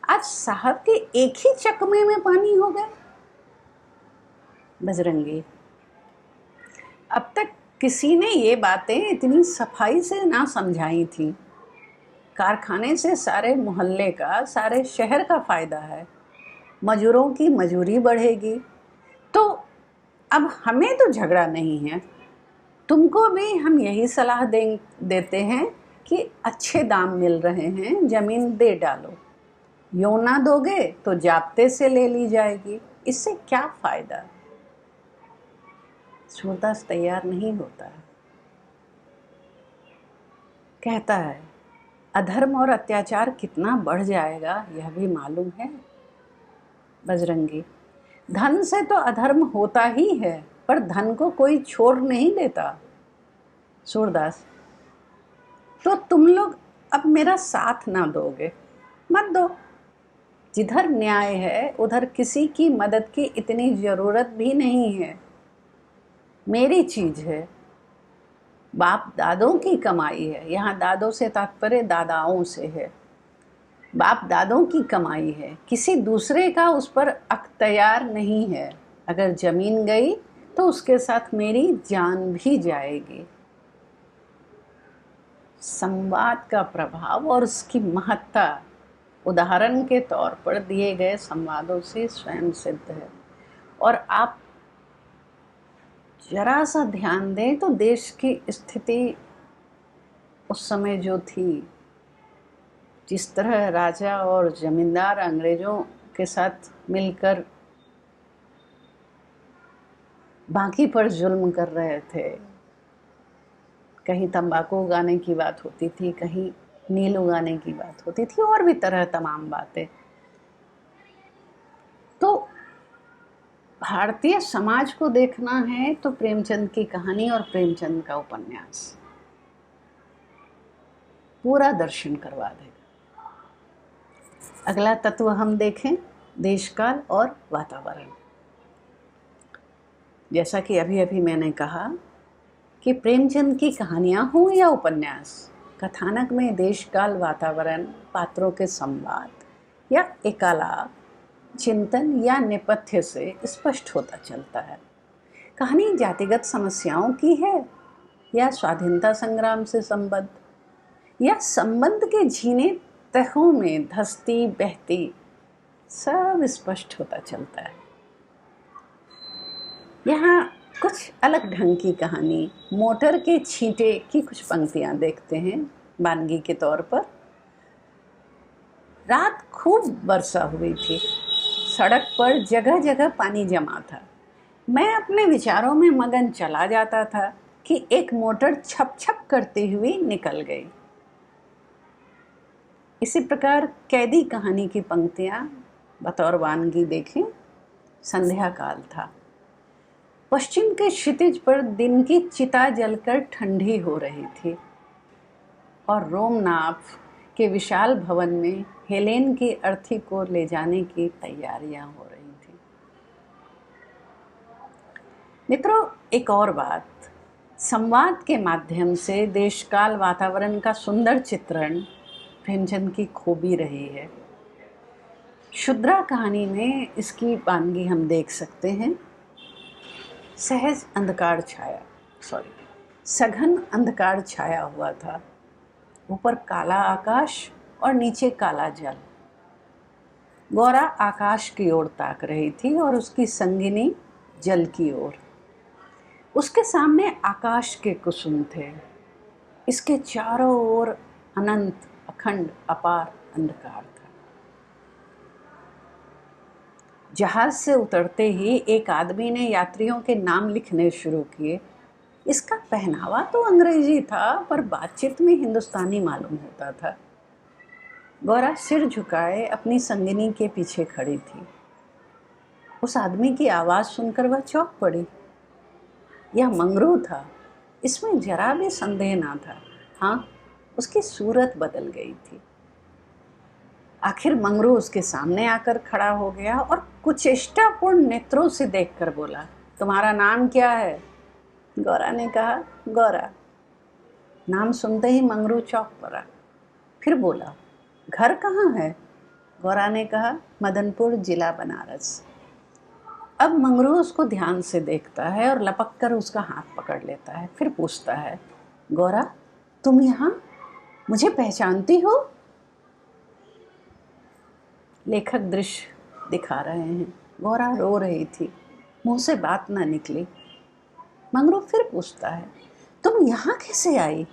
आज साहब के एक ही चकमे में पानी हो गए। बजरंगी, अब तक किसी ने ये बातें इतनी सफाई से ना समझाई थी। कारखाने से सारे मोहल्ले का, सारे शहर का फायदा है, मजूरों की मजूरी बढ़ेगी, तो अब हमें तो झगड़ा नहीं है। तुमको भी हम यही सलाह देते हैं कि अच्छे दाम मिल रहे हैं, जमीन दे डालो। यूं ना दोगे तो जाब्ते से ले ली जाएगी, इससे क्या फायदा। सूरदास तैयार नहीं होता है, कहता है, अधर्म और अत्याचार कितना बढ़ जाएगा यह भी मालूम है। बजरंगी, धन से तो अधर्म होता ही है, पर धन को कोई छोड़ नहीं देता। सूरदास, तो तुम लोग अब मेरा साथ ना दोगे, मत दो। जिधर न्याय है उधर किसी की मदद की इतनी जरूरत भी नहीं है। मेरी चीज है, बाप दादों की कमाई है, यहाँ दादों से तात्पर्य दादाओं से है। बाप दादों की कमाई है, किसी दूसरे का उस पर अख्तियार नहीं है। अगर जमीन गई तो उसके साथ मेरी जान भी जाएगी। संवाद का प्रभाव और उसकी महत्ता उदाहरण के तौर पर दिए गए संवादों से स्वयं सिद्ध है। और आप जरा सा ध्यान दें तो देश की स्थिति उस समय जो थी, जिस तरह राजा और जमींदार अंग्रेजों के साथ मिलकर बाकी पर जुल्म कर रहे थे। कहीं तंबाकू उगाने की बात होती थी, कहीं नील उगाने की बात होती थी, और भी तरह तमाम बातें। तो भारतीय समाज को देखना है तो प्रेमचंद की कहानी और प्रेमचंद का उपन्यास पूरा दर्शन करवा देगा। अगला तत्व हम देखें, देशकाल और वातावरण। जैसा कि अभी अभी मैंने कहा कि प्रेमचंद की कहानियाँ हों या उपन्यास, कथानक में देशकाल, वातावरण, पात्रों के संवाद या एकालाप, चिंतन या नेपथ्य से स्पष्ट होता चलता है। कहानी जातिगत समस्याओं की है या स्वाधीनता संग्राम से संबद्ध, या संबंध के झीने तहों में धसती बहती, सब स्पष्ट होता चलता है। यहाँ कुछ अलग ढंग की कहानी, मोटर के छींटे की कुछ पंक्तियाँ देखते हैं वानगी के तौर पर। रात खूब वर्षा हुई थी, सड़क पर जगह जगह पानी जमा था। मैं अपने विचारों में मगन चला जाता था कि एक मोटर छप छप करती हुई निकल गई। इसी प्रकार कैदी कहानी की पंक्तियाँ बतौर वानगी देखें। संध्या काल था, पश्चिम के क्षितिज पर दिन की चिता जलकर ठंडी हो रही थी और रोमनाथ के विशाल भवन में हेलेन की अर्थी को ले जाने की तैयारियां हो रही थी। मित्रों, एक और बात, संवाद के माध्यम से देशकाल वातावरण का सुंदर चित्रण प्रेमचंद की खूबी रही है। शुद्रा कहानी में इसकी वानगी हम देख सकते हैं। सघन अंधकार छाया हुआ था, ऊपर काला आकाश और नीचे काला जल। गौरा आकाश की ओर ताक रही थी और उसकी संगिनी जल की ओर। उसके सामने आकाश के कुसुम थे, इसके चारों ओर अनंत अखंड अपार अंधकार था। जहाज से उतरते ही एक आदमी ने यात्रियों के नाम लिखने शुरू किए। इसका पहनावा तो अंग्रेजी था, पर बातचीत में हिंदुस्तानी मालूम होता था। गौरा सिर झुकाए अपनी संगिनी के पीछे खड़ी थी। उस आदमी की आवाज़ सुनकर वह चौंक पड़ी। यह मंगरू था, इसमें जरा भी संदेह ना था। हाँ, उसकी सूरत बदल गई थी। आखिर मंगरू उसके सामने आकर खड़ा हो गया और कुचेष्टापूर्ण नेत्रों से देखकर बोला, तुम्हारा नाम क्या है? गौरा ने कहा, गौरा। नाम सुनते ही मंगरू चौंक पड़ा, फिर बोला, घर कहाँ है? गौरा ने कहा, मदनपुर, जिला बनारस। अब मंगरू उसको ध्यान से देखता है और लपक कर उसका हाथ पकड़ लेता है, फिर पूछता है, गौरा, तुम यहाँ मुझे पहचानती हो? लेखक दृश्य दिखा रहे हैं। गौरा रो रही थी, मुंह से बात ना निकली। मंगरू फिर पूछता है, तुम यहाँ कैसे आई?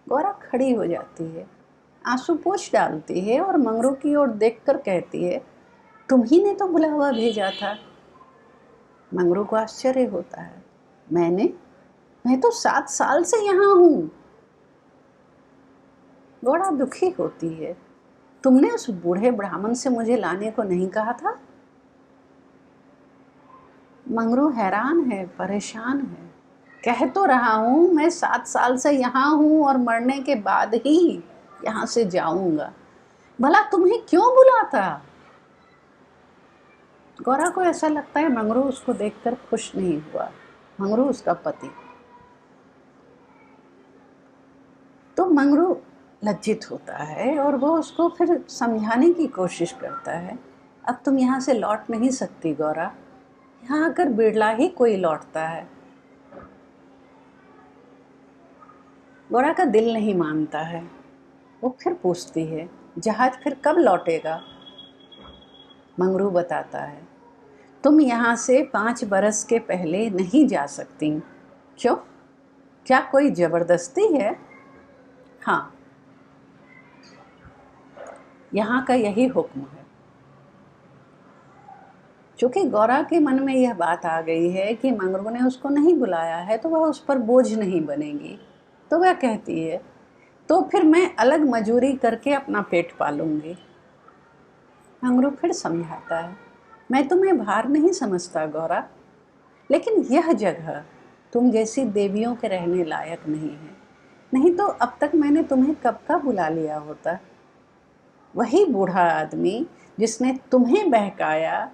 गौरा खड़ी हो जाती है, आंसू पोंछ डालती है और मंगरू की ओर देखकर कहती है, तुम ही ने तो बुलावा भेजा था। मंगरू को आश्चर्य होता है, मैं तो 7 साल से यहाँ हूँ। गौरा दुखी होती है, तुमने उस बूढ़े ब्राह्मण से मुझे लाने को नहीं कहा था? मंगरू हैरान है, परेशान है। कह तो रहा हूँ मैं 7 साल से यहाँ हूँ और मरने के बाद ही यहाँ से जाऊँगा। भला तुम्हें क्यों बुलाता? गौरा को ऐसा लगता है मंगरू उसको देखकर खुश नहीं हुआ। मंगरू उसका पति। तो मंगरू लज्जित होता है और वो उसको फिर समझाने की कोशिश करता है, अब तुम यहाँ से लौट नहीं सकती गौरा, यहाँ आकर बिरला ही कोई लौटता है। गौरा का दिल नहीं मानता है। वो फिर पूछती है, जहाज फिर कब लौटेगा? मंगरू बताता है, तुम यहाँ से 5 बरस के पहले नहीं जा सकती। क्यों? क्या कोई जबरदस्ती है? हाँ। यहाँ का यही हुक्म है। चूँकि गौरा के मन में यह बात आ गई है कि मंगरू ने उसको नहीं बुलाया है तो वह उस पर बोझ नहीं बनेगी, तो वह कहती है तो फिर मैं अलग मजूरी करके अपना पेट पालूंगी। मंगरू फिर समझाता है, मैं तुम्हें भार नहीं समझता गौरा, लेकिन यह जगह तुम जैसी देवियों के रहने लायक नहीं है, नहीं तो अब तक मैंने तुम्हें कब का बुला लिया होता। वही बूढ़ा आदमी जिसने तुम्हें बहकाया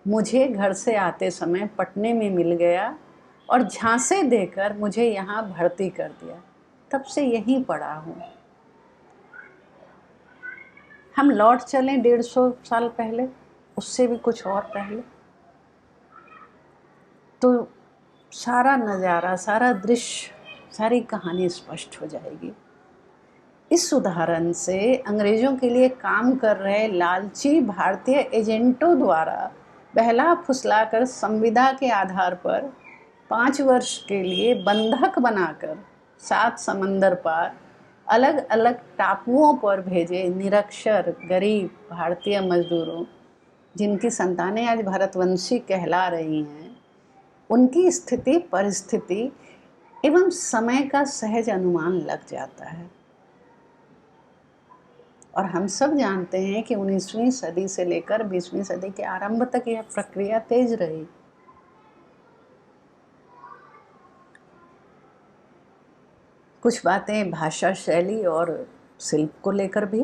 मुझे घर से आते समय पटने में मिल गया और झांसे देकर मुझे यहाँ भर्ती कर दिया, तब से यहीं पड़ा हूँ। हम लौट चलें 150 साल पहले, उससे भी कुछ और पहले, तो सारा नज़ारा, सारा दृश्य, सारी कहानी स्पष्ट हो जाएगी। इस उदाहरण से अंग्रेज़ों के लिए काम कर रहे लालची भारतीय एजेंटों द्वारा बहला फुसलाकर संविदा के आधार पर 5 वर्ष के लिए बंधक बनाकर 7 समंदर पार अलग अलग टापुओं पर भेजे निरक्षर गरीब भारतीय मजदूरों, जिनकी संतानें आज भारतवंशी कहला रही हैं, उनकी स्थिति, परिस्थिति एवं समय का सहज अनुमान लग जाता है। और हम सब जानते हैं कि 19वीं सदी से लेकर 20वीं सदी के आरंभ तक यह प्रक्रिया तेज रही। कुछ बातें भाषा शैली और शिल्प को लेकर भी।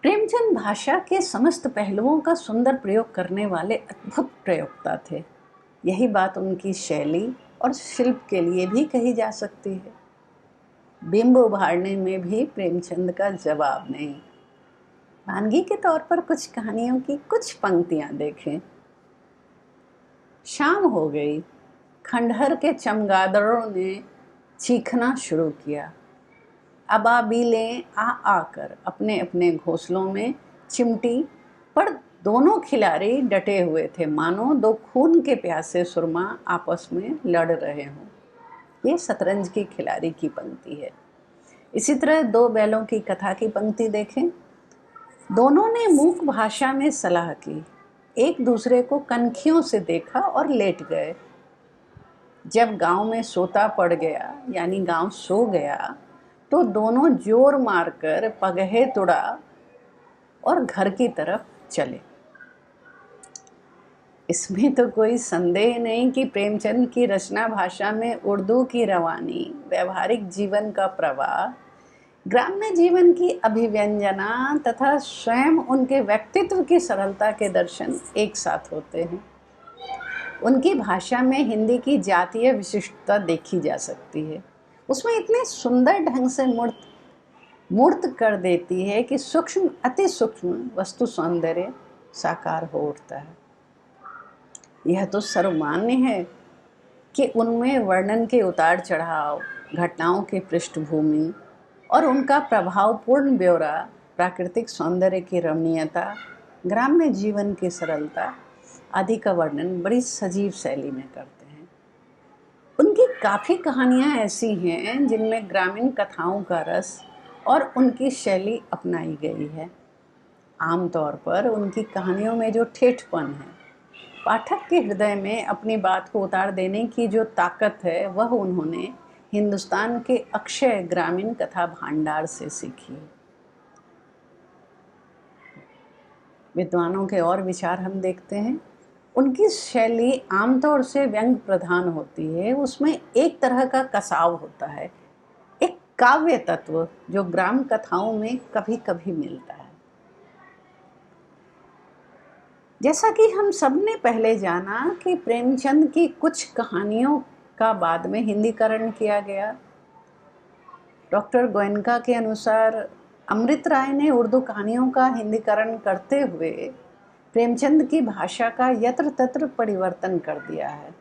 प्रेमचंद भाषा के समस्त पहलुओं का सुंदर प्रयोग करने वाले अद्भुत प्रयोक्ता थे। यही बात उनकी शैली और शिल्प के लिए भी कही जा सकती है। बिंब उभारने में भी प्रेमचंद का जवाब नहीं। वानगी के तौर पर कुछ कहानियों की कुछ पंक्तियां देखें। शाम हो गई, खंडहर के चमगादड़ों ने चीखना शुरू किया। अबाबीलें आ आकर अपने अपने घोंसलों में चिमटी, पर दोनों खिलाड़ी डटे हुए थे, मानो दो खून के प्यासे सुरमा आपस में लड़ रहे हों। ये शतरंज की खिलाड़ी की पंक्ति है। इसी तरह 2 बैलों की कथा की पंक्ति देखें। दोनों ने मूक भाषा में सलाह की, एक दूसरे को कनखियों से देखा और लेट गए। जब गांव में सोता पड़ गया, यानी गांव सो गया, तो दोनों जोर मारकर पगहे तुड़ा और घर की तरफ चले। इसमें तो कोई संदेह नहीं कि प्रेमचंद की रचना भाषा में उर्दू की रवानी, व्यवहारिक जीवन का प्रवाह, ग्राम्य जीवन की अभिव्यंजना तथा स्वयं उनके व्यक्तित्व की सरलता के दर्शन एक साथ होते हैं। उनकी भाषा में हिंदी की जातीय विशिष्टता देखी जा सकती है। उसमें इतने सुंदर ढंग से मूर्त कर देती है कि सूक्ष्म, अति सूक्ष्म वस्तु सौंदर्य साकार हो उठता है। यह तो सर्वमान्य है कि उनमें वर्णन के उतार चढ़ाव, घटनाओं की पृष्ठभूमि और उनका प्रभावपूर्ण ब्यौरा, प्राकृतिक सौंदर्य की रमणीयता, ग्राम्य जीवन की सरलता आदि का वर्णन बड़ी सजीव शैली में करते हैं। उनकी काफ़ी कहानियाँ ऐसी हैं जिनमें ग्रामीण कथाओं का रस और उनकी शैली अपनाई गई है। आमतौर पर उनकी कहानियों में जो ठेठपन है, पाठक के हृदय में अपनी बात को उतार देने की जो ताकत है, वह उन्होंने हिंदुस्तान के अक्षय ग्रामीण कथा भांडार से सीखी। विद्वानों के और विचार हम देखते हैं। उनकी शैली आमतौर से व्यंग प्रधान होती है। उसमें एक तरह का कसाव होता है, एक काव्य तत्व जो ग्राम कथाओं में कभी कभी मिलता है। जैसा कि हम सब ने पहले जाना कि प्रेमचंद की कुछ कहानियों का बाद में हिंदीकरण किया गया। डॉक्टर गोयनका के अनुसार अमृत राय ने उर्दू कहानियों का हिंदीकरण करते हुए प्रेमचंद की भाषा का यत्र तत्र परिवर्तन कर दिया है,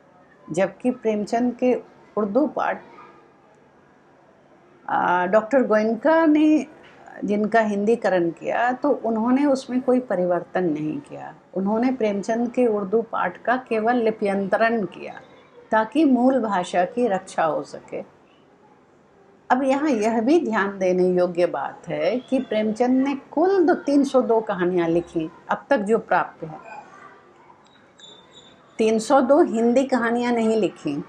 जबकि प्रेमचंद के उर्दू पाठ डॉक्टर गोयनका ने जिनका हिंदीकरण किया, तो उन्होंने उसमें कोई परिवर्तन नहीं किया। उन्होंने प्रेमचंद के उर्दू पाठ का केवल लिप्यंतरण किया ताकि मूल भाषा की रक्षा हो सके। अब यहाँ यह भी ध्यान देने योग्य बात है कि प्रेमचंद ने कुल 302 कहानियाँ लिखी अब तक जो प्राप्त है। 302 हिंदी कहानियाँ नहीं लिखी,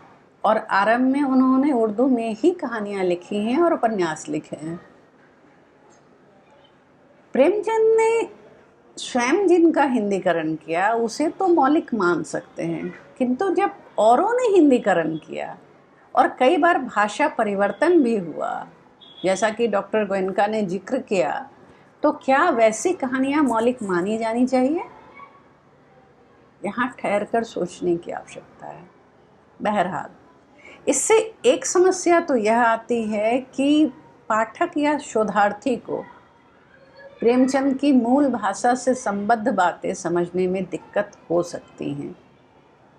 और आरंभ में उन्होंने उर्दू में ही कहानियाँ लिखी हैं और उपन्यास लिखे हैं। प्रेमचंद ने स्वयं जिनका हिंदीकरण किया उसे तो मौलिक मान सकते हैं, किंतु जब औरों ने हिंदीकरण किया और कई बार भाषा परिवर्तन भी हुआ, जैसा कि डॉक्टर गोयनका ने जिक्र किया, तो क्या वैसी कहानियाँ मौलिक मानी जानी चाहिए? यहाँ ठहरकर सोचने की आवश्यकता है। बहरहाल, इससे एक समस्या तो यह आती है कि पाठक या शोधार्थी को प्रेमचंद की मूल भाषा से संबद्ध बातें समझने में दिक्कत हो सकती हैं,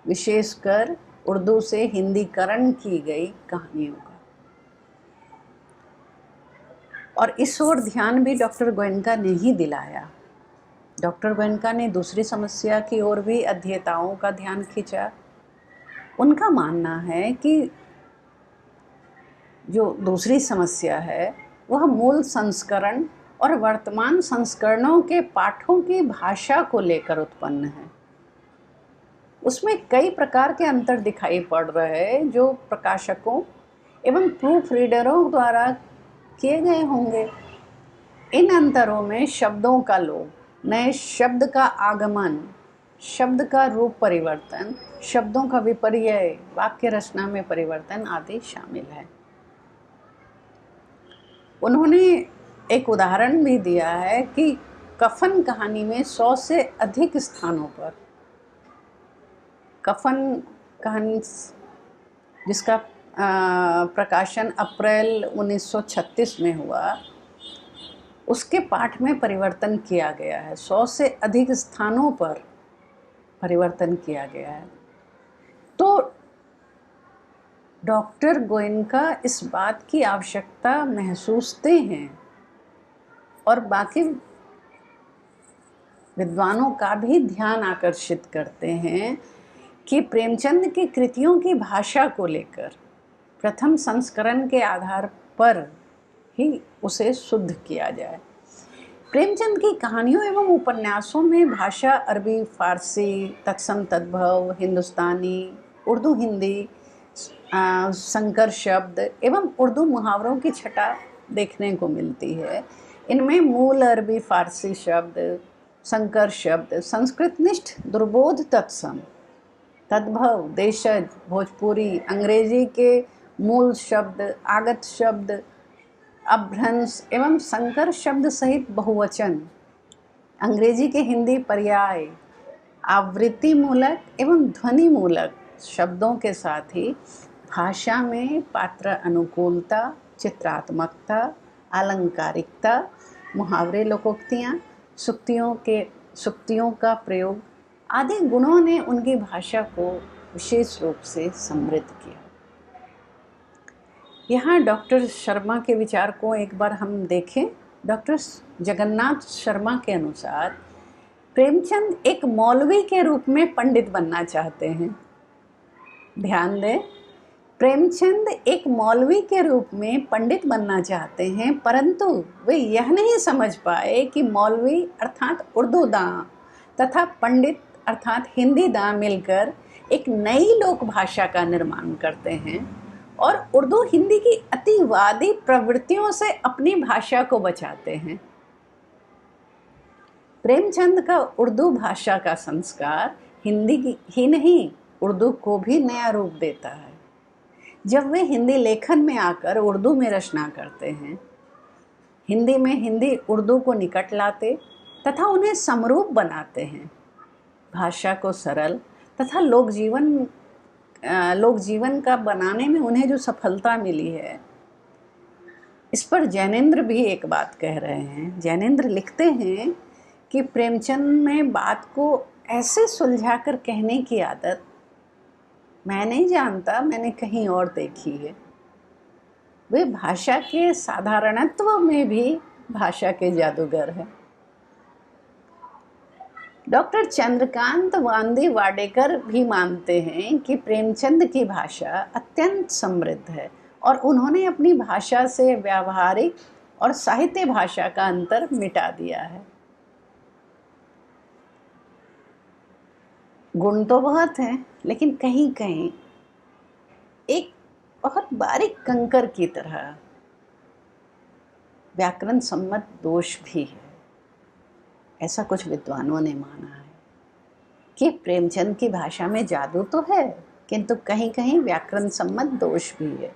विशेषकर उर्दू से हिंदीकरण की गई कहानियों का। और इस ओर ध्यान भी डॉक्टर गोयनका ने ही दिलाया। डॉक्टर गोयनका ने दूसरी समस्या की ओर भी अध्येताओं का ध्यान खींचा। उनका मानना है कि जो दूसरी समस्या है वह मूल संस्करण और वर्तमान संस्करणों के पाठों की भाषा को लेकर उत्पन्न है। उसमें कई प्रकार के अंतर दिखाई पड़ रहे हैं जो प्रकाशकों एवं प्रूफ रीडरों द्वारा किए गए होंगे। इन अंतरों में शब्दों का लोप, नए शब्द का आगमन, शब्द का रूप परिवर्तन, शब्दों का विपर्यय, वाक्य रचना में परिवर्तन आदि शामिल है। उन्होंने एक उदाहरण भी दिया है कि कफन कहानी में 100 से अधिक स्थानों पर, कफन कहानी जिसका प्रकाशन अप्रैल 1936 में हुआ, उसके पाठ में परिवर्तन किया गया है। 100 से अधिक स्थानों पर परिवर्तन किया गया है। तो डॉक्टर गोयनका इस बात की आवश्यकता महसूसते हैं और बाकी विद्वानों का भी ध्यान आकर्षित करते हैं कि प्रेमचंद की कृतियों की भाषा को लेकर प्रथम संस्करण के आधार पर ही उसे शुद्ध किया जाए। प्रेमचंद की कहानियों एवं उपन्यासों में भाषा अरबी, फारसी, तत्सम तद्भव, हिंदुस्तानी, उर्दू हिंदी, संकर शब्द एवं उर्दू मुहावरों की छटा देखने को मिलती है। इनमें मूल अरबी, फारसी शब्द, संकर शब्द, संस्कृतनिष्ठ दुर्बोध तत्सम, तद्भव, देशज, भोजपुरी, अंग्रेजी के मूल शब्द, आगत शब्द, अभ्रंश एवं संकर शब्द सहित बहुवचन, अंग्रेजी के हिंदी पर्याय, आवृत्ति मूलक एवं ध्वनि मूलक शब्दों के साथ ही भाषा में पात्र अनुकूलता, चित्रात्मकता, आलंकारिकता, मुहावरे, लोकोक्तियाँ, सुक्तियों का प्रयोग आदि गुणों ने उनकी भाषा को विशेष रूप से समृद्ध किया। यहाँ डॉक्टर शर्मा के विचार को एक बार हम देखें। डॉक्टर जगन्नाथ शर्मा के अनुसार प्रेमचंद एक मौलवी के रूप में पंडित बनना चाहते हैं। ध्यान दें, प्रेमचंद एक मौलवी के रूप में पंडित बनना चाहते हैं, परंतु वे यह नहीं समझ पाए कि मौलवी अर्थात उर्दू दां तथा पंडित अर्थात हिंदी दां मिलकर एक नई लोक भाषा का निर्माण करते हैं और उर्दू हिंदी की अतिवादी प्रवृत्तियों से अपनी भाषा को बचाते हैं। प्रेमचंद का उर्दू भाषा का संस्कार हिंदी की ही नहीं, उर्दू को भी नया रूप देता है। जब वे हिंदी लेखन में आकर उर्दू में रचना करते हैं, हिंदी में हिंदी उर्दू को निकट लाते तथा उन्हें समरूप बनाते हैं। भाषा को सरल तथा लोक जीवन का बनाने में उन्हें जो सफलता मिली है, इस पर जैनेंद्र भी एक बात कह रहे हैं। जैनेंद्र लिखते हैं कि प्रेमचंद में बात को ऐसे सुलझाकर कहने की आदत मैं नहीं जानता मैंने कहीं और देखी है। वे भाषा के साधारणत्व में भी भाषा के जादूगर हैं। डॉक्टर चंद्रकांत वांदी वाडेकर भी मानते हैं कि प्रेमचंद की भाषा अत्यंत समृद्ध है और उन्होंने अपनी भाषा से व्यावहारिक और साहित्य भाषा का अंतर मिटा दिया है। गुण तो बहुत हैं, लेकिन कहीं कहीं एक बहुत बारीक कंकर की तरह व्याकरण सम्मत दोष भी है। ऐसा कुछ विद्वानों ने माना है कि प्रेमचंद की भाषा में जादू तो है, किंतु कहीं कहीं व्याकरण सम्मत दोष भी है।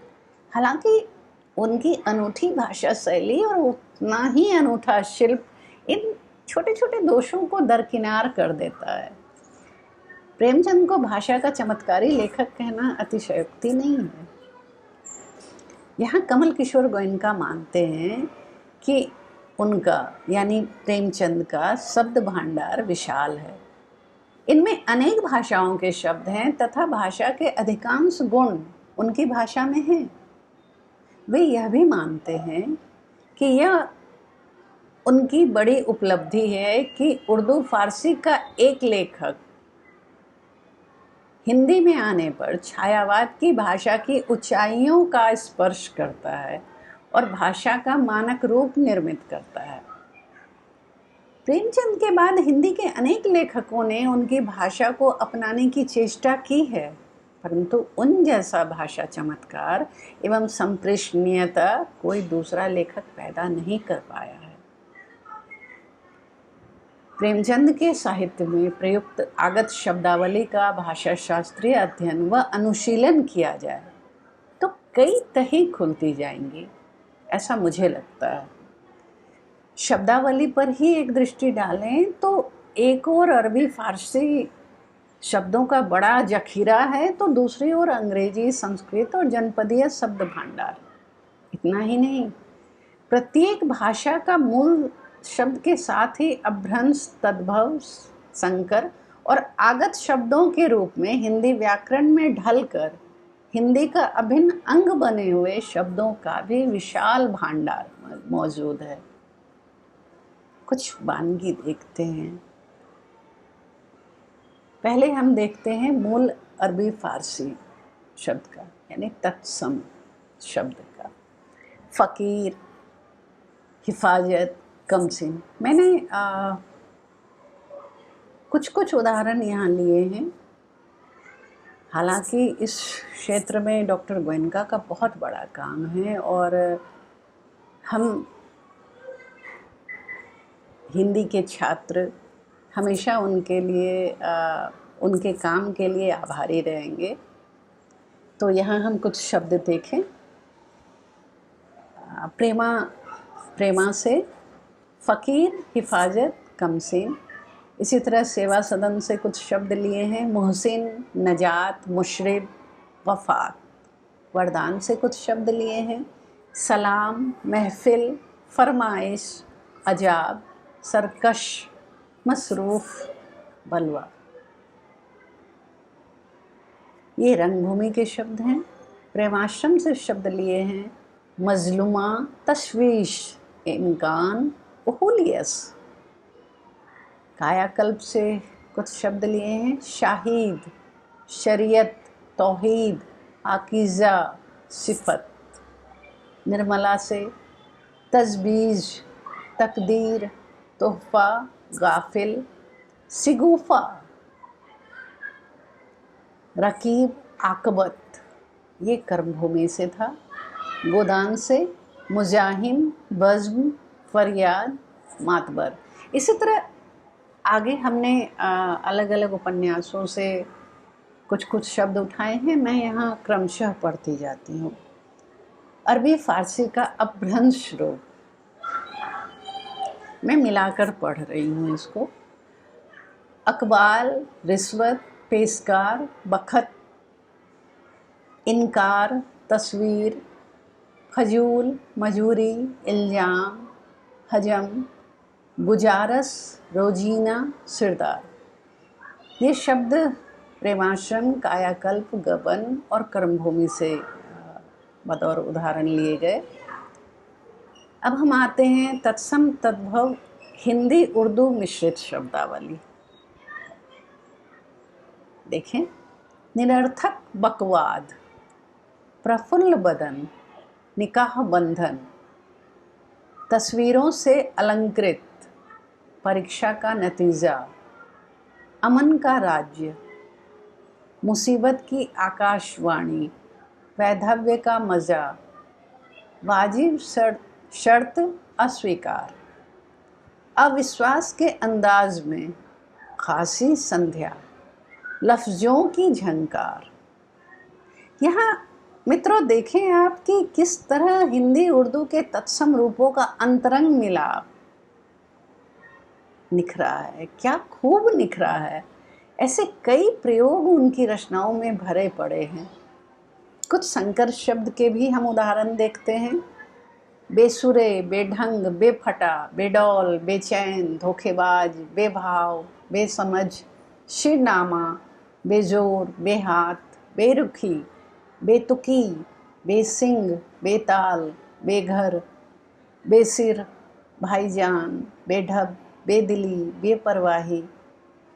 हालांकि उनकी अनूठी भाषा शैली और उतना ही अनूठा शिल्प इन छोटे छोटे दोषों को दरकिनार कर देता है। प्रेमचंद को भाषा का चमत्कारी लेखक कहना अतिशयोक्ति नहीं है। यहाँ कमल किशोर गोयनका मानते हैं कि उनका यानी प्रेमचंद का शब्द भांडार विशाल है। इनमें अनेक भाषाओं के शब्द हैं तथा भाषा के अधिकांश गुण उनकी भाषा में हैं। वे यह भी मानते हैं कि यह उनकी बड़ी उपलब्धि है कि उर्दू फारसी का एक लेखक हिंदी में आने पर छायावाद की भाषा की ऊंचाइयों का स्पर्श करता है और भाषा का मानक रूप निर्मित करता है। प्रेमचंद के बाद हिंदी के अनेक लेखकों ने उनकी भाषा को अपनाने की चेष्टा की है, परंतु उन जैसा भाषा चमत्कार एवं संप्रेषणीयता कोई दूसरा लेखक पैदा नहीं कर पाया है। प्रेमचंद के साहित्य में प्रयुक्त आगत शब्दावली का भाषा शास्त्रीय अध्ययन व अनुशीलन किया जाए तो कई तहें खुलती जाएंगी, ऐसा मुझे लगता है। शब्दावली पर ही एक दृष्टि डालें तो एक ओर अरबी फारसी शब्दों का बड़ा जखीरा है तो दूसरी ओर अंग्रेजी, संस्कृत और जनपदीय शब्द भांडार। इतना ही नहीं, प्रत्येक भाषा का मूल शब्द के साथ ही अभ्रंश, तद्भव, संकर और आगत शब्दों के रूप में हिंदी व्याकरण में ढलकर हिंदी का अभिन्न अंग बने हुए शब्दों का भी विशाल भांडार मौजूद है। कुछ वानगी देखते हैं। पहले हम देखते हैं मूल अरबी फारसी शब्द का यानी तत्सम शब्द का। फ़कीर, हिफाजत, कमसिन। मैंने कुछ उदाहरण यहाँ लिए हैं। हालांकि इस क्षेत्र में डॉक्टर गोयनका का बहुत बड़ा काम है और हम हिंदी के छात्र हमेशा उनके लिए उनके काम के लिए आभारी रहेंगे। तो यहाँ हम कुछ शब्द देखें। प्रेमा से फ़कीर, हिफाजत, कमसिन। इसी तरह सेवा सदन से कुछ शब्द लिए हैं। मोहसिन, नजात, मुशरिब, वफ़ात। वरदान से कुछ शब्द लिए हैं। सलाम, महफिल, फरमाइश, अजाब, सरकश, मसरूफ़, बलवा। ये रंगभूमि के शब्द हैं। प्रेमाश्रम से शब्द लिए हैं। मजलुमा, तशवीश, इम्कान, उहुलियस। कायाकल्प से कुछ शब्द लिए हैं। शाहिद, शरीयत, तौहीद, आकीज़ा, सिफत। निर्मला से तजबीज, तकदीर, तोहफ़ा, गाफिल, सिगूफ़ा। रकीब, आकबत। ये कर्मभूमि से था। गोदान से मुजाहिम, बज़्म, फरियाद, मातबर। इसी तरह आगे हमने अलग अलग उपन्यासों से कुछ शब्द उठाए हैं। मैं यहाँ क्रमशः पढ़ती जाती हूँ। अरबी फारसी का अपभ्रंश रूप मैं मिलाकर पढ़ रही हूँ इसको। अकबाल, रिश्वत, पेशकार, बखत, इनकार, तस्वीर, फजूल, मजूरी, इल्ज़ाम, हजम, गुजारस, रोजीना, सिरदार। ये शब्द प्रेमाश्रम, कायाकल्प, गबन और कर्मभूमि से बतौर उदाहरण लिए गए। अब हम आते हैं तत्सम तद्भव हिंदी उर्दू मिश्रित शब्दावली। देखें, निरर्थक बकवाद, प्रफुल्ल बदन, निकाह बंधन, तस्वीरों से अलंकृत, परीक्षा का नतीजा, अमन का राज्य, मुसीबत की आकाशवाणी, वैधव्य का मज़ा, वाजिब शर्त अस्वीकार, अविश्वास के अंदाज में खासी संध्या, लफ्ज़ों की झंकार। यहाँ मित्रों देखें आप कि किस तरह हिंदी उर्दू के तत्सम रूपों का अंतरंग मिलाप निखरा है, क्या खूब निखरा है। ऐसे कई प्रयोग उनकी रचनाओं में भरे पड़े हैं। कुछ संकर शब्द के भी हम उदाहरण देखते हैं। बेसुरे, बेढंग, बेफटा, बेडौल, बेचैन, धोखेबाज, बेभाव, बेसमझ, शिरनामा, बेजोर, बेहाथ, बेरुखी, बेतुकी, बेसिंग, बेताल, बेघर, बेसिर, भाईजान, बेढब, बेदिली, बेपरवाही,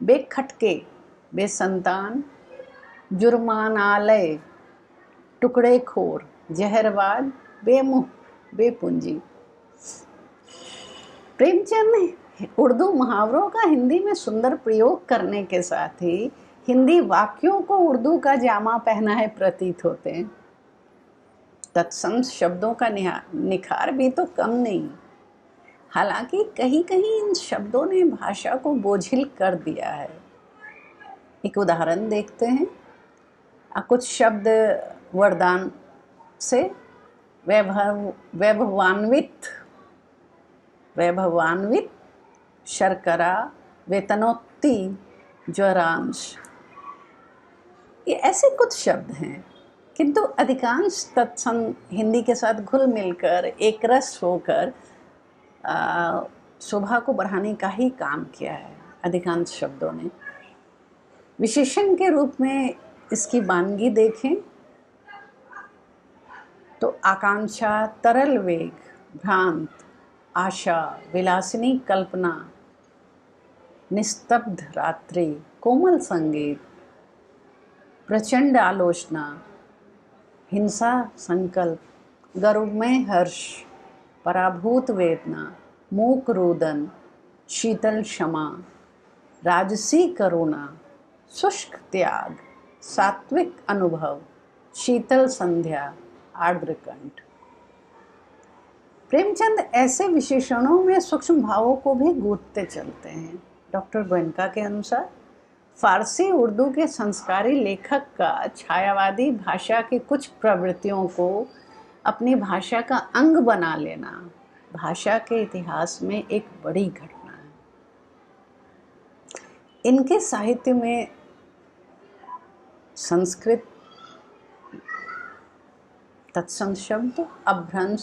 बेखटके, बेसंतान, जुर्मानालय, टुकड़े खोर, जहरवाद, बेमुँह, बेपूंजी। प्रेमचंद उर्दू मुहावरों का हिंदी में सुंदर प्रयोग करने के साथ ही हिंदी वाक्यों को उर्दू का जामा पहनाए प्रतीत होते हैं। तत्सम शब्दों का निखार भी तो कम नहीं। हालांकि कहीं कहीं इन शब्दों ने भाषा को बोझिल कर दिया है। एक उदाहरण देखते हैं। कुछ शब्द वरदान से वैभवान्वित, शर्करा, वेतनोक्ति, ज्वरांश, ये ऐसे कुछ शब्द हैं, किंतु अधिकांश तत्सम हिंदी के साथ घुल मिलकर एक रस होकर शोभा को बढ़ाने का ही काम किया है अधिकांश शब्दों ने। विशेषण के रूप में इसकी वानगी देखें तो आकांक्षा, तरल वेग, भ्रांत, आशा, विलासिनी कल्पना, निस्तब्ध रात्रि, कोमल संगीत, प्रचंड आलोचना, हिंसा संकल्प, गर्वमय हर्ष, पराभूत वेदना, मूक रुदन, शीतल क्षमा, राजसी करुणा, शुष्क त्याग, सात्विक अनुभव, शीतल संध्या, आर्द्र कंठ। प्रेमचंद ऐसे विशेषणों में सूक्ष्म भावों को भी गूंथते चलते हैं। डॉक्टर गोयनका के अनुसार फारसी उर्दू के संस्कारी लेखक का छायावादी भाषा की कुछ प्रवृत्तियों को अपनी भाषा का अंग बना लेना भाषा के इतिहास में एक बड़ी घटना है। इनके साहित्य में संस्कृत तत्सम शब्द, अपभ्रंश,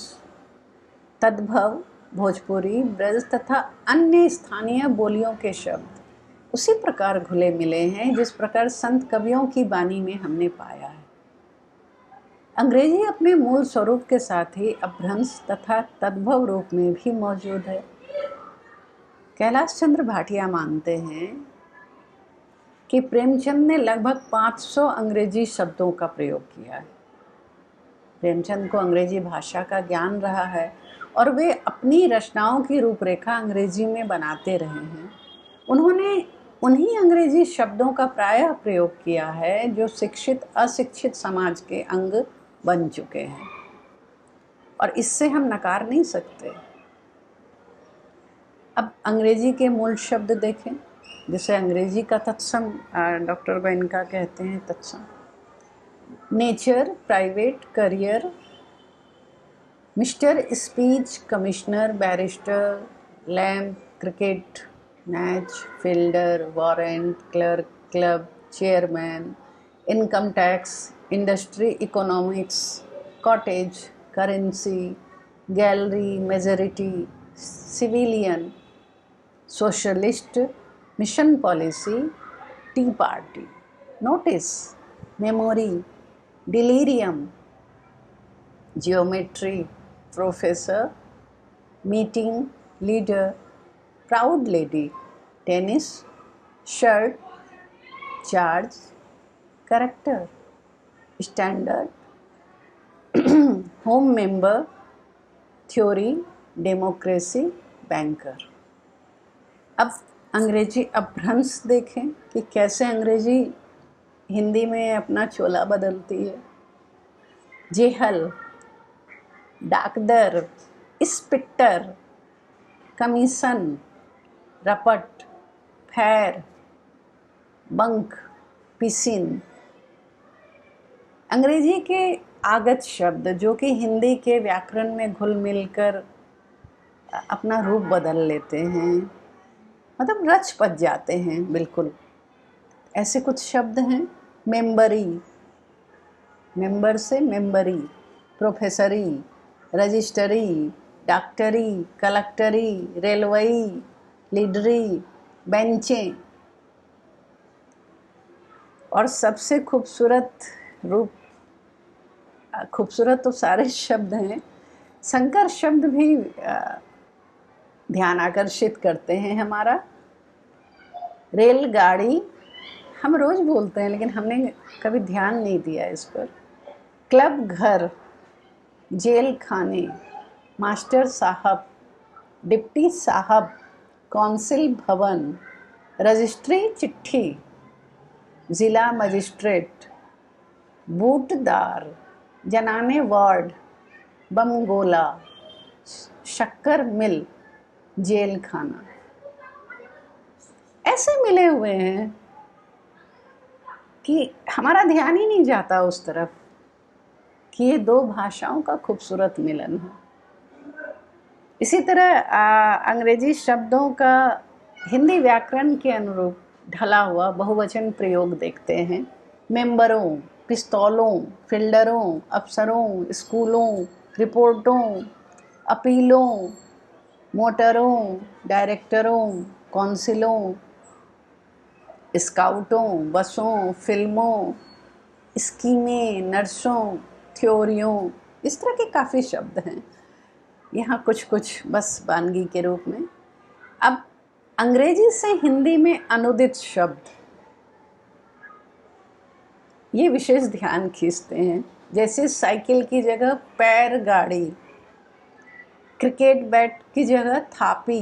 तद्भव, भोजपुरी, ब्रज तथा अन्य स्थानीय बोलियों के शब्द उसी प्रकार घुले मिले हैं जिस प्रकार संत कवियों की वाणी में हमने पाया है। अंग्रेजी अपने मूल स्वरूप के साथ ही अपभ्रंश तथा तद्भव रूप में भी मौजूद है। कैलाश चंद्र भाटिया मानते हैं कि प्रेमचंद ने लगभग 500 अंग्रेजी शब्दों का प्रयोग किया है। प्रेमचंद को अंग्रेजी भाषा का ज्ञान रहा है और वे अपनी रचनाओं की रूपरेखा अंग्रेजी में बनाते रहे हैं। उन्होंने उन्हीं अंग्रेजी शब्दों का प्रायः प्रयोग किया है जो शिक्षित अशिक्षित समाज के अंग बन चुके हैं और इससे हम नकार नहीं सकते। अब अंग्रेजी के मूल शब्द देखें, जिसे अंग्रेजी का तत्सम डॉक्टर गोयनका कहते हैं तत्सम। Nature, private, career, mister, speech, commissioner, barrister, lamp, cricket match, fielder, warrant, clerk, club, chairman, income tax, industry, economics, cottage, currency, gallery, majority, civilian, socialist, mission policy, T party, notice, memory, delirium, geometry, professor, meeting, leader, proud lady, tennis, shirt, charge, character, standard, home member, theory, democracy, banker. अब अंग्रेजी अपभ्रंश देखें कि कैसे अंग्रेजी हिंदी में अपना चोला बदलती है। जेहल, डाकदर, स्पिट्टर, कमीशन, रपट, फैर, बंक, पिसिन। अंग्रेजी के आगत शब्द जो कि हिंदी के व्याकरण में घुल मिलकर अपना रूप बदल लेते हैं, मतलब रच पच जाते हैं बिल्कुल। ऐसे कुछ शब्द हैं। मेंबरी, मेंबर से मेंबरी, प्रोफेसरी, रजिस्टरी, डॉक्टरी, कलेक्टरी, रेलवई, लीडरी, बेंचें। और सबसे खूबसूरत रूप, खूबसूरत तो सारे शब्द हैं, संकर शब्द भी ध्यान आकर्षित करते हैं हमारा। रेलगाड़ी हम रोज बोलते हैं लेकिन हमने कभी ध्यान नहीं दिया इस पर। क्लब घर, जेल खाने, मास्टर साहब, डिप्टी साहब, कौंसिल भवन, रजिस्ट्री चिट्ठी, जिला मजिस्ट्रेट, बूटदार, जनाने वार्ड, बमगोला, शक्कर मिल, जेल खाना। ऐसे मिले हुए हैं कि हमारा ध्यान ही नहीं जाता उस तरफ कि ये दो भाषाओं का खूबसूरत मिलन है। इसी तरह अंग्रेजी शब्दों का हिंदी व्याकरण के अनुरूप ढला हुआ बहुवचन प्रयोग देखते हैं। मेंबरों, पिस्तौलों, फील्डरों, अफसरों, स्कूलों, रिपोर्टों, अपीलों, मोटरों, डायरेक्टरों, कौंसिलों, स्काउटों, बसों, फिल्मों, स्कीमें, नर्सों, थ्योरियों। इस तरह के काफ़ी शब्द हैं यहाँ, कुछ कुछ बस वानगी के रूप में। अब अंग्रेजी से हिंदी में अनुदित शब्द ये विशेष ध्यान खींचते हैं। जैसे साइकिल की जगह पैर गाड़ी, क्रिकेट बैट की जगह थापी,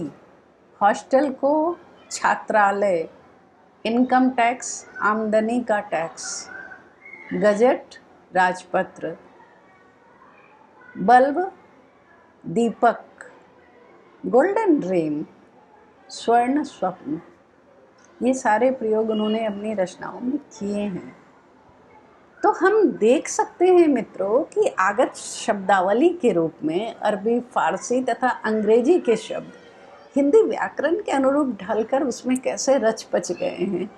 हॉस्टल को छात्रालय, इनकम टैक्स आमदनी का टैक्स, गजट राजपत्र, बल्ब दीपक, गोल्डन ड्रीम, स्वर्ण स्वप्न। ये सारे प्रयोग उन्होंने अपनी रचनाओं में किए हैं। तो हम देख सकते हैं मित्रों कि आगत शब्दावली के रूप में अरबी, फारसी तथा अंग्रेजी के शब्द हिंदी व्याकरण के अनुरूप ढलकर उसमें कैसे रच पच गए हैं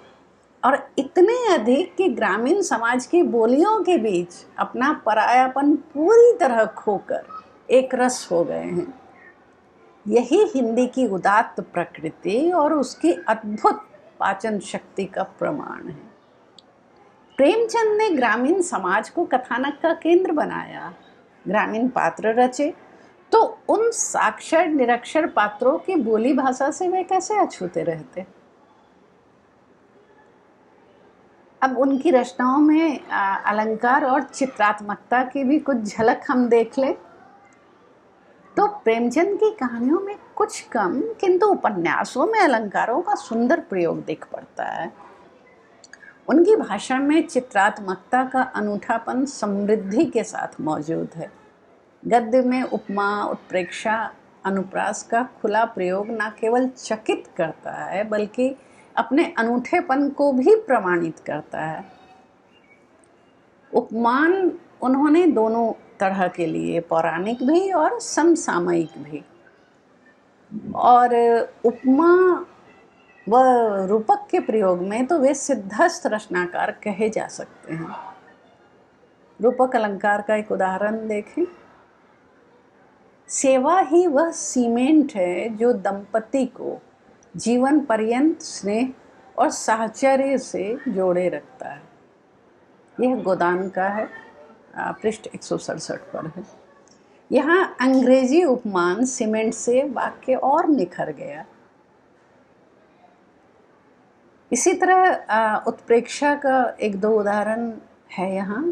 और इतने अधिक कि ग्रामीण समाज की बोलियों के बीच अपना परायापन पूरी तरह खोकर एक रस हो गए हैं। यही हिंदी की उदात्त प्रकृति और उसकी अद्भुत पाचन शक्ति का प्रमाण है। प्रेमचंद ने ग्रामीण समाज को कथानक का केंद्र बनाया, ग्रामीण पात्र रचे, तो उन साक्षर निरक्षर पात्रों की बोली भाषा से वे कैसे अछूते रहते। अब उनकी रचनाओं में अलंकार और चित्रात्मकता की भी कुछ झलक हम देख लें तो प्रेमचंद की कहानियों में कुछ कम किंतु उपन्यासों में अलंकारों का सुंदर प्रयोग दिख पड़ता है। उनकी भाषा में चित्रात्मकता का अनूठापन समृद्धि के साथ मौजूद है। गद्य में उपमा, उत्प्रेक्षा, अनुप्रास का खुला प्रयोग न केवल चकित करता है बल्कि अपने अनूठेपन को भी प्रमाणित करता है। उपमान उन्होंने दोनों तरह के लिए, पौराणिक भी और समसामयिक भी। और उपमा व रूपक के प्रयोग में तो वे सिद्धस्थ रचनाकार कहे जा सकते हैं। रूपक अलंकार का एक उदाहरण देखें। सेवा ही वह सीमेंट है जो दंपति को जीवन पर्यंत स्नेह और साहचर्य से जोड़े रखता है। यह गोदान का है, पृष्ठ 167 पर है। यहाँ अंग्रेजी उपमान सीमेंट से वाक्य और निखर गया। इसी तरह उत्प्रेक्षा का एक दो उदाहरण है यहाँ।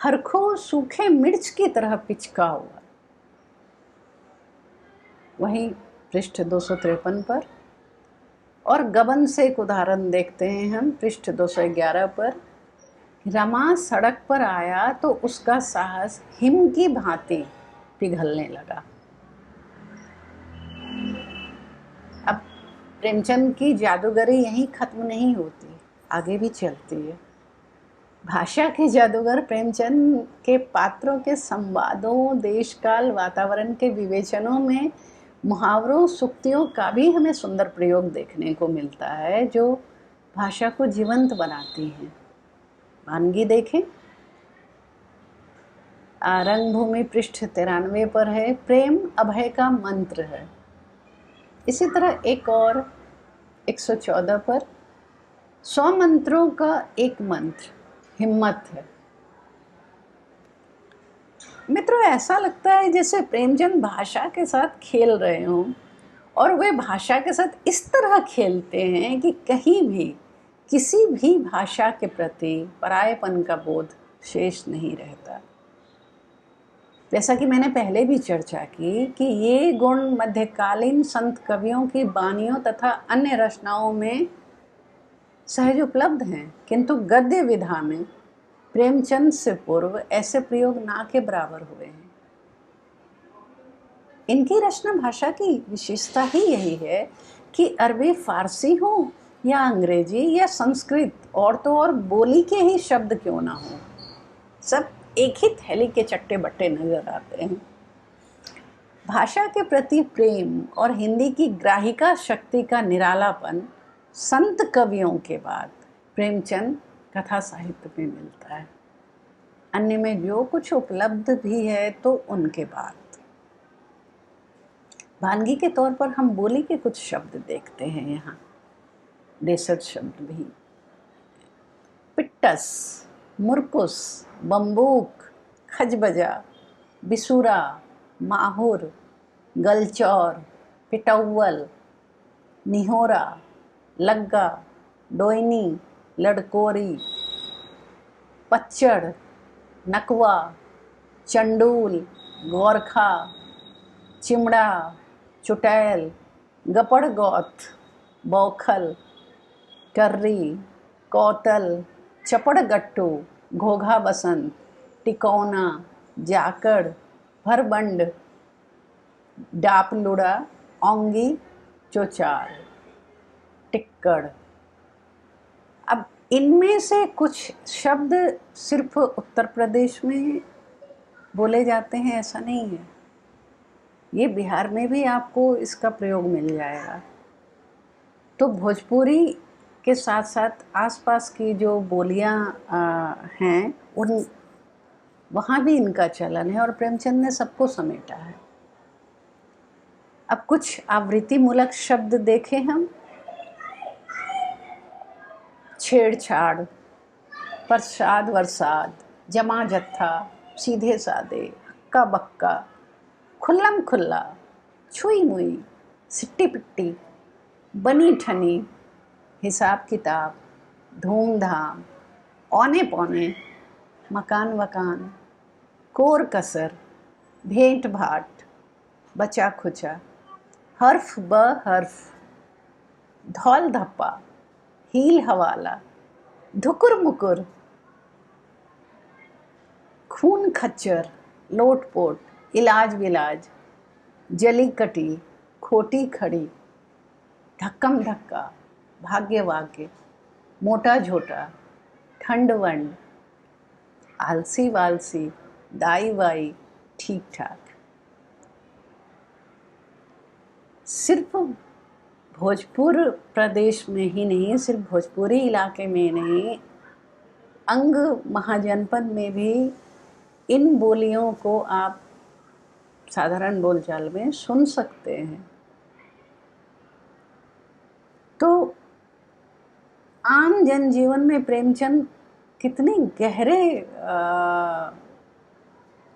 हरखो सूखे मिर्च की तरह पिचका हुआ। वहीं पृष्ठ 253 पर और गबन से एक उदाहरण देखते हैं हम पृष्ठ 211 पर। रमा सड़क पर आया तो उसका साहस हिम की भांति पिघलने लगा। अब प्रेमचंद की जादूगरी यहीं खत्म नहीं होती, आगे भी चलती है। भाषा के जादूगर प्रेमचंद के पात्रों के संवादों, देश काल, वातावरण के विवेचनों में मुहावरों, सूक्तियों का भी हमें सुंदर प्रयोग देखने को मिलता है जो भाषा को जीवंत बनाती हैं। वानगी देखें, रंगभूमि पृष्ठ 93 पर है, प्रेम अभय का मंत्र है। इसी तरह एक और 114 पर 100 मंत्रों का एक मंत्र हिम्मत है। मित्रों, ऐसा लगता है जैसे प्रेमचंद भाषा के साथ खेल रहे हों और वे भाषा के साथ इस तरह खेलते हैं कि कहीं भी किसी भी भाषा के प्रति परायेपन का बोध शेष नहीं रहता। जैसा कि मैंने पहले भी चर्चा की कि ये गुण मध्यकालीन संत कवियों की वाणियों तथा अन्य रचनाओं में सहज उपलब्ध हैं, किंतु गद्य विधा में प्रेमचंद से पूर्व ऐसे प्रयोग ना के बराबर हुए हैं। इनकी रचना भाषा की विशेषता ही यही है कि अरबी फारसी हो या अंग्रेजी या संस्कृत, और तो और बोली के ही शब्द क्यों ना हो, सब एक ही थैली के चट्टे बट्टे नजर आते हैं। भाषा के प्रति प्रेम और हिंदी की ग्राहिका शक्ति का निरालापन संत कवियों के बाद प्रेमचंद कथा साहित्य में मिलता है। अन्य में जो कुछ उपलब्ध भी है तो उनके बाद। वानगी के तौर पर हम बोली के कुछ शब्द देखते हैं यहाँ, देशज शब्द भी। पिट्टस, मुरकुस, बम्बूक, खजबजा, बिसुरा, माहुर, गलचौर, पिटौवल, निहोरा, लग्गा, डोइनी, लड़कोरी, पच्चड़, नकवा, चंडूल, गोरखा, चिमड़ा, चुटैल, गपड़ गौत, बौखल, कर्री, कौतल, चपड़ गट्टू, घोघा बसंत, टिकौना, जाकड़, भरबंड, डापलुड़ा, औंगी, चोचार, टिक्कड़। अब इनमें से कुछ शब्द सिर्फ उत्तर प्रदेश में बोले जाते हैं ऐसा नहीं है, ये बिहार में भी आपको इसका प्रयोग मिल जाएगा। तो भोजपुरी के साथ साथ आसपास की जो बोलियां हैं उन वहाँ भी इनका चलन है और प्रेमचंद ने सबको समेटा है। अब कुछ आवृत्ति मूलक शब्द देखें हम। छेड़छाड़, प्रसाद वरसाद, जमा जत्था, सीधे साधे, हक्का बक्का, खुल्लम खुल्ला, छुई मुई, सिट्टी पिट्टी, बनी ठनी, हिसाब किताब, धूमधाम, औने पौने, मकान वकान, कोर कसर, भेंट भाट, बचा खुचा, हर्फ ब हर्फ, धौल धप्पा, हील हवाला, धुकुर मुकुर, खून खच्चर, लोटपोट, इलाज विलाज, जली कटी, खोटी खड़ी, धक्कम धक्का, भाग्य वाग्य, मोटा झोटा, ठंड वंड, आलसी वालसी, दाई वाई, ठीक ठाक। सिर्फ भोजपुर प्रदेश में ही नहीं, सिर्फ भोजपुरी इलाके में नहीं, अंग महाजनपद में भी इन बोलियों को आप साधारण बोलचाल में सुन सकते हैं। तो आम जनजीवन में प्रेमचंद कितने गहरे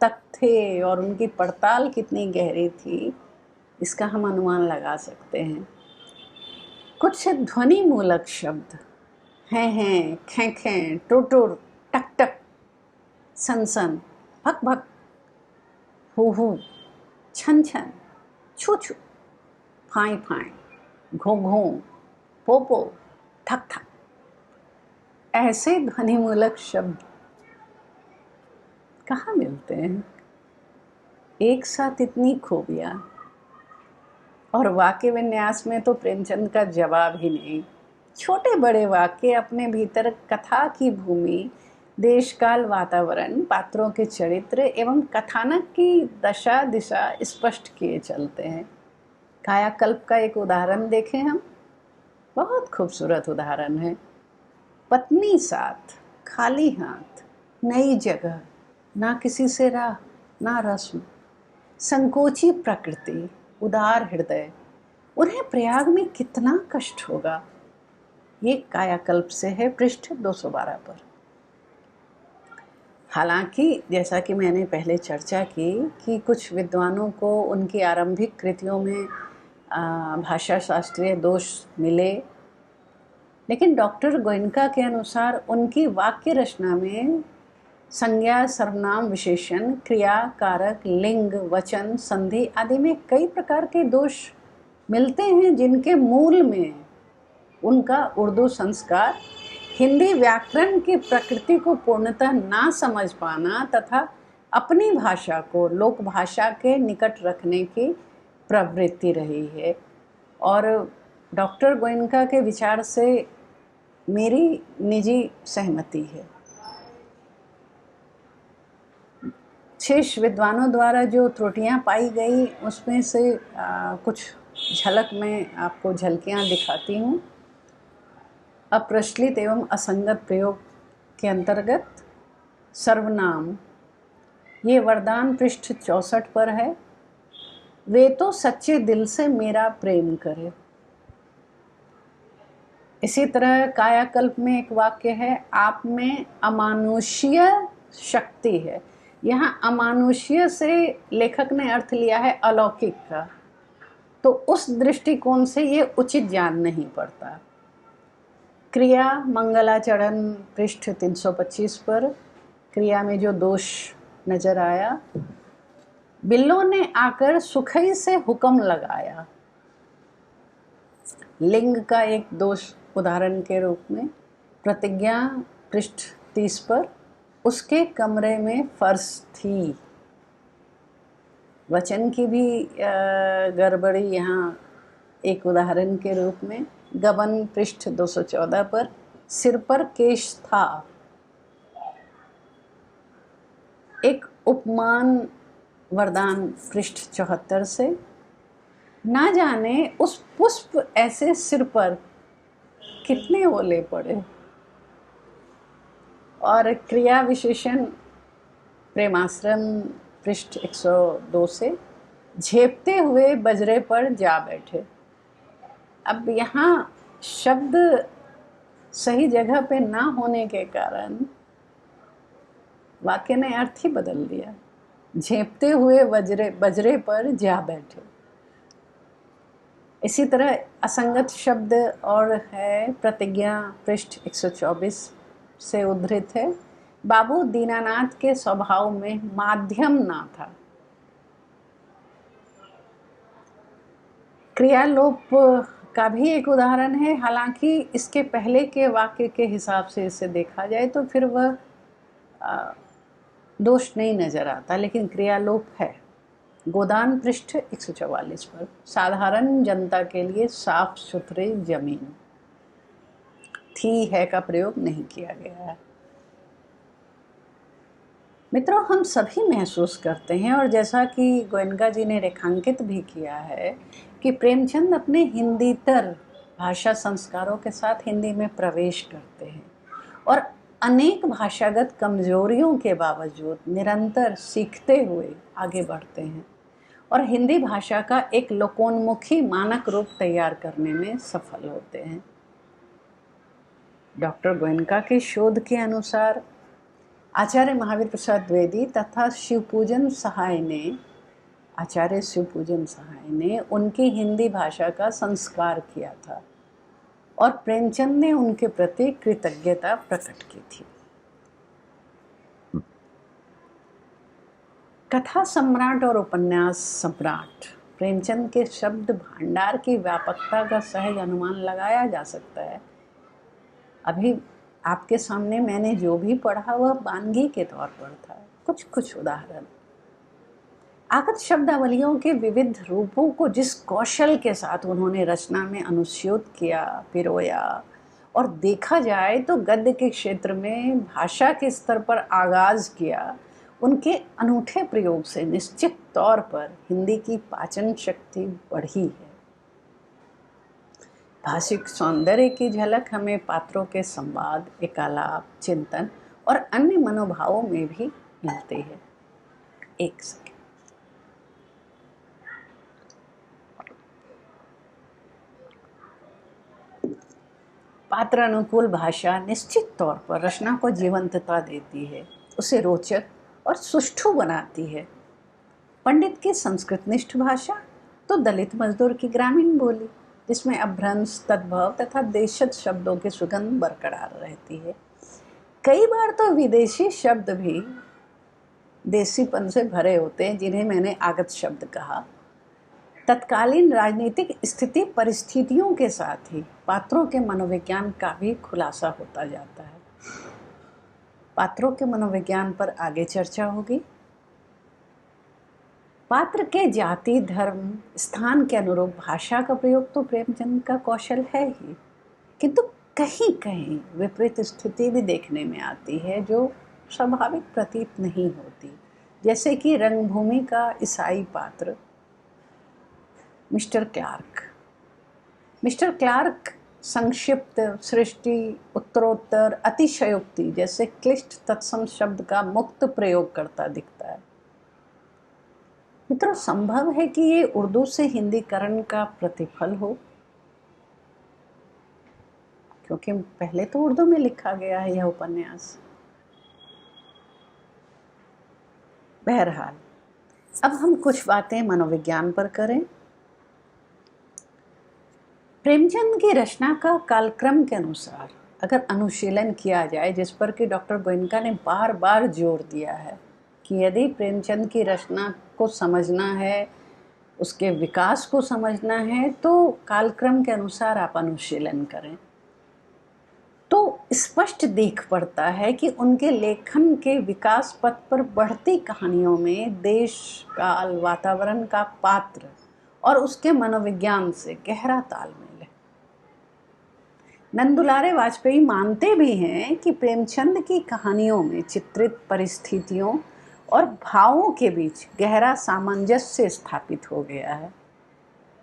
तक थे और उनकी पड़ताल कितनी गहरी थी, इसका हम अनुमान लगा सकते हैं। कुछ ध्वनि मूलक शब्द हैं, खें खें, टुटुर, टक टक, सन सन, भक भक, हू, छन छन, छू छू, फाई फाई, घो घो, पो पो, थक थक। ऐसे ध्वनिमूलक शब्द कहाँ मिलते हैं? एक साथ इतनी खूबियाँ, और वाक्य विन्यास में तो प्रेमचंद का जवाब ही नहीं। छोटे बड़े वाक्य अपने भीतर कथा की भूमि, देश काल, वातावरण, पात्रों के चरित्र एवं कथानक की दशा दिशा स्पष्ट किए चलते हैं। कायाकल्प का एक उदाहरण देखें हम, बहुत खूबसूरत उदाहरण है। पत्नी साथ, खाली हाथ, नई जगह, ना किसी से राह, ना रस्म, संकोची प्रकृति, उदार हृदय, उन्हें प्रयाग में कितना कष्ट होगा। ये कायाकल्प से है, पृष्ठ 212 पर। हालांकि जैसा कि मैंने पहले चर्चा की कि कुछ विद्वानों को उनकी आरंभिक कृतियों में भाषा शास्त्रीय दोष मिले, लेकिन डॉक्टर गोयनका के अनुसार उनकी वाक्य रचना में संज्ञा, सर्वनाम, विशेषण, क्रिया, कारक, लिंग, वचन, संधि आदि में कई प्रकार के दोष मिलते हैं, जिनके मूल में उनका उर्दू संस्कार, हिंदी व्याकरण की प्रकृति को पूर्णतः ना समझ पाना तथा अपनी भाषा को लोक भाषा के निकट रखने की प्रवृत्ति रही है। और डॉक्टर गोयनका के विचार से मेरी निजी सहमति है। शेष विद्वानों द्वारा जो त्रुटियां पाई गई उसमें से कुछ झलक मैं आपको झलकियां दिखाती हूँ। अप्रचलित एवं असंगत प्रयोग के अंतर्गत सर्वनाम, ये वरदान पृष्ठ 64 पर है। वे तो सच्चे दिल से मेरा प्रेम करे। इसी तरह कायाकल्प में एक वाक्य है, आप में अमानुषीय शक्ति है। यहाँ अमानुषीय से लेखक ने अर्थ लिया है अलौकिक का, तो उस दृष्टिकोण से ये उचित जान नहीं पड़ता। क्रिया मंगलाचरण पृष्ठ 325 पर, क्रिया में जो दोष नजर आया, बिल्लों ने आकर सुखई से हुक्म लगाया। लिंग का एक दोष उदाहरण के रूप में, प्रतिज्ञा पृष्ठ 30 पर, उसके कमरे में फर्श थी। वचन की भी गड़बड़ी यहाँ एक उदाहरण के रूप में, गबन पृष्ठ 214 पर, सिर पर केश था। एक उपमान वरदान पृष्ठ 74 से, ना जाने उस पुष्प ऐसे सिर पर कितने ओले पड़े। और क्रिया विशेषण प्रेमाश्रम पृष्ठ 102 से, झेपते हुए बजरे पर जा बैठे। अब यहाँ शब्द सही जगह पे ना होने के कारण वाक्य ने अर्थ ही बदल दिया। झेपते हुए बजरे पर जा बैठे। इसी तरह असंगत शब्द और है, प्रतिज्ञा पृष्ठ 124 से उद्धृत है, बाबू दीनानाथ के स्वभाव में माध्यम ना था। क्रियालोप का भी एक उदाहरण है, हालांकि इसके पहले के वाक्य के हिसाब से इसे देखा जाए तो फिर वह दोष नहीं नजर आता, लेकिन क्रियालोप है। गोदान पृष्ठ 144 पर, साधारण जनता के लिए साफ सुथरी जमीन, थी है का प्रयोग नहीं किया गया है। मित्रों, हम सभी महसूस करते हैं, और जैसा कि गोयनका जी ने रेखांकित भी किया है, कि प्रेमचंद अपने हिंदीतर भाषा संस्कारों के साथ हिंदी में प्रवेश करते हैं और अनेक भाषागत कमजोरियों के बावजूद निरंतर सीखते हुए आगे बढ़ते हैं और हिंदी भाषा का एक लोकोन्मुखी मानक रूप तैयार करने में सफल होते हैं। डॉक्टर गोयनका के शोध के अनुसार आचार्य महावीर प्रसाद द्विवेदी तथा शिवपूजन सहाय ने उनकी हिंदी भाषा का संस्कार किया था और प्रेमचंद ने उनके प्रति कृतज्ञता प्रकट की थी। कथा सम्राट और उपन्यास सम्राट प्रेमचंद के शब्द भंडार की व्यापकता का सहज अनुमान लगाया जा सकता है। अभी आपके सामने मैंने जो भी पढ़ा वह वानगी के तौर पर था। कुछ उदाहरण। आगत शब्दावलियों के विविध रूपों को जिस कौशल के साथ उन्होंने रचना में अनुस्यूत किया, पिरोया और देखा जाए तो गद्य के क्षेत्र में भाषा के स्तर पर आगाज किया, उनके अनूठे प्रयोग से निश्चित तौर पर हिंदी की पाचन शक्ति बढ़ी है। भाषिक सौंदर्य की झलक हमें पात्रों के संवाद, एकालाप, चिंतन और अन्य मनोभावों में भी मिलते हैं। एक सेकंड। पात्र अनुकूल भाषा निश्चित तौर पर रचना को जीवंतता देती है, उसे रोचक और सुष्ठु बनाती है। पंडित की संस्कृतनिष्ठ भाषा तो दलित मजदूर की ग्रामीण बोली, जिसमें अभ्रंश, तद्भव तथा देशज शब्दों की सुगंध बरकरार रहती है। कई बार तो विदेशी शब्द भी देसीपन से भरे होते हैं, जिन्हें मैंने आगत शब्द कहा। तत्कालीन राजनीतिक स्थिति परिस्थितियों के साथ ही पात्रों के मनोविज्ञान का भी खुलासा होता जाता है। पात्रों के मनोविज्ञान पर आगे चर्चा होगी। पात्र के जाति, धर्म, स्थान के अनुरूप भाषा का प्रयोग तो प्रेमचंद का कौशल है ही, किंतु कहीं कहीं विपरीत स्थिति भी देखने में आती है जो स्वाभाविक प्रतीत नहीं होती। जैसे कि रंगभूमि का ईसाई पात्र मिस्टर क्लार्क संक्षिप्त, सृष्टि, उत्तरोत्तर, अतिशयोक्ति जैसे क्लिष्ट तत्सम शब्द का मुक्त प्रयोग करता दिखता है। मित्रों, संभव है कि ये उर्दू से हिंदीकरण का प्रतिफल हो, क्योंकि पहले तो उर्दू में लिखा गया है यह उपन्यास। बहरहाल, अब हम कुछ बातें मनोविज्ञान पर करें। प्रेमचंद की रचना का कालक्रम के अनुसार अगर अनुशीलन किया जाए, जिस पर कि डॉक्टर गोयनका ने बार बार जोर दिया है कि यदि प्रेमचंद की रचना को समझना है, उसके विकास को समझना है, तो कालक्रम के अनुसार आप अनुशीलन करें, तो स्पष्ट दिख पड़ता है कि उनके लेखन के विकास पथ पर बढ़ती कहानियों में देश, काल, वातावरण का पात्र और उसके मनोविज्ञान से गहरा तालमेल है। नंदुलारे वाजपेयी मानते भी हैं कि प्रेमचंद की कहानियों में चित्रित परिस्थितियों और भावों के बीच गहरा सामंजस्य स्थापित हो गया है।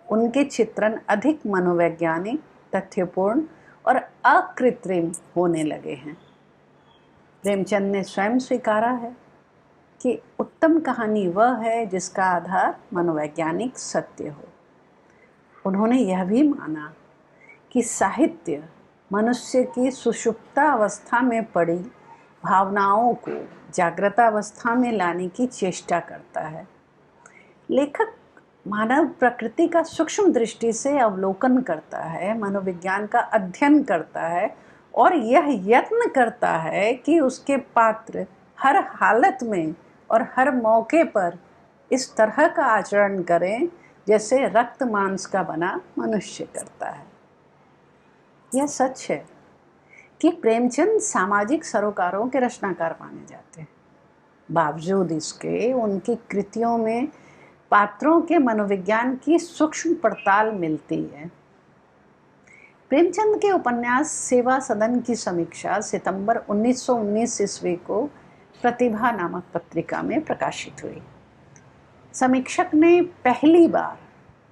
उनके चित्रण अधिक मनोवैज्ञानिक, तथ्यपूर्ण और अकृत्रिम होने लगे हैं। प्रेमचंद ने स्वयं स्वीकारा है कि उत्तम कहानी वह है जिसका आधार मनोवैज्ञानिक सत्य हो। उन्होंने यह भी माना कि साहित्य मनुष्य की सुषुप्त अवस्था में पड़ी भावनाओं को जागृतावस्था में लाने की चेष्टा करता है। लेखक मानव प्रकृति का सूक्ष्म दृष्टि से अवलोकन करता है, मनोविज्ञान का अध्ययन करता है और यह यत्न करता है कि उसके पात्र हर हालत में और हर मौके पर इस तरह का आचरण करें जैसे रक्त मांस का बना मनुष्य करता है। यह सच है कि प्रेमचंद सामाजिक सरोकारों के रचनाकार माने जाते हैं। बावजूद इसके उनकी कृतियों में पात्रों के मनोविज्ञान की सूक्ष्म पड़ताल मिलती है। प्रेमचंद के उपन्यास सेवा सदन की समीक्षा सितंबर 1919 ईस्वी को प्रतिभा नामक पत्रिका में प्रकाशित हुई। समीक्षक ने पहली बार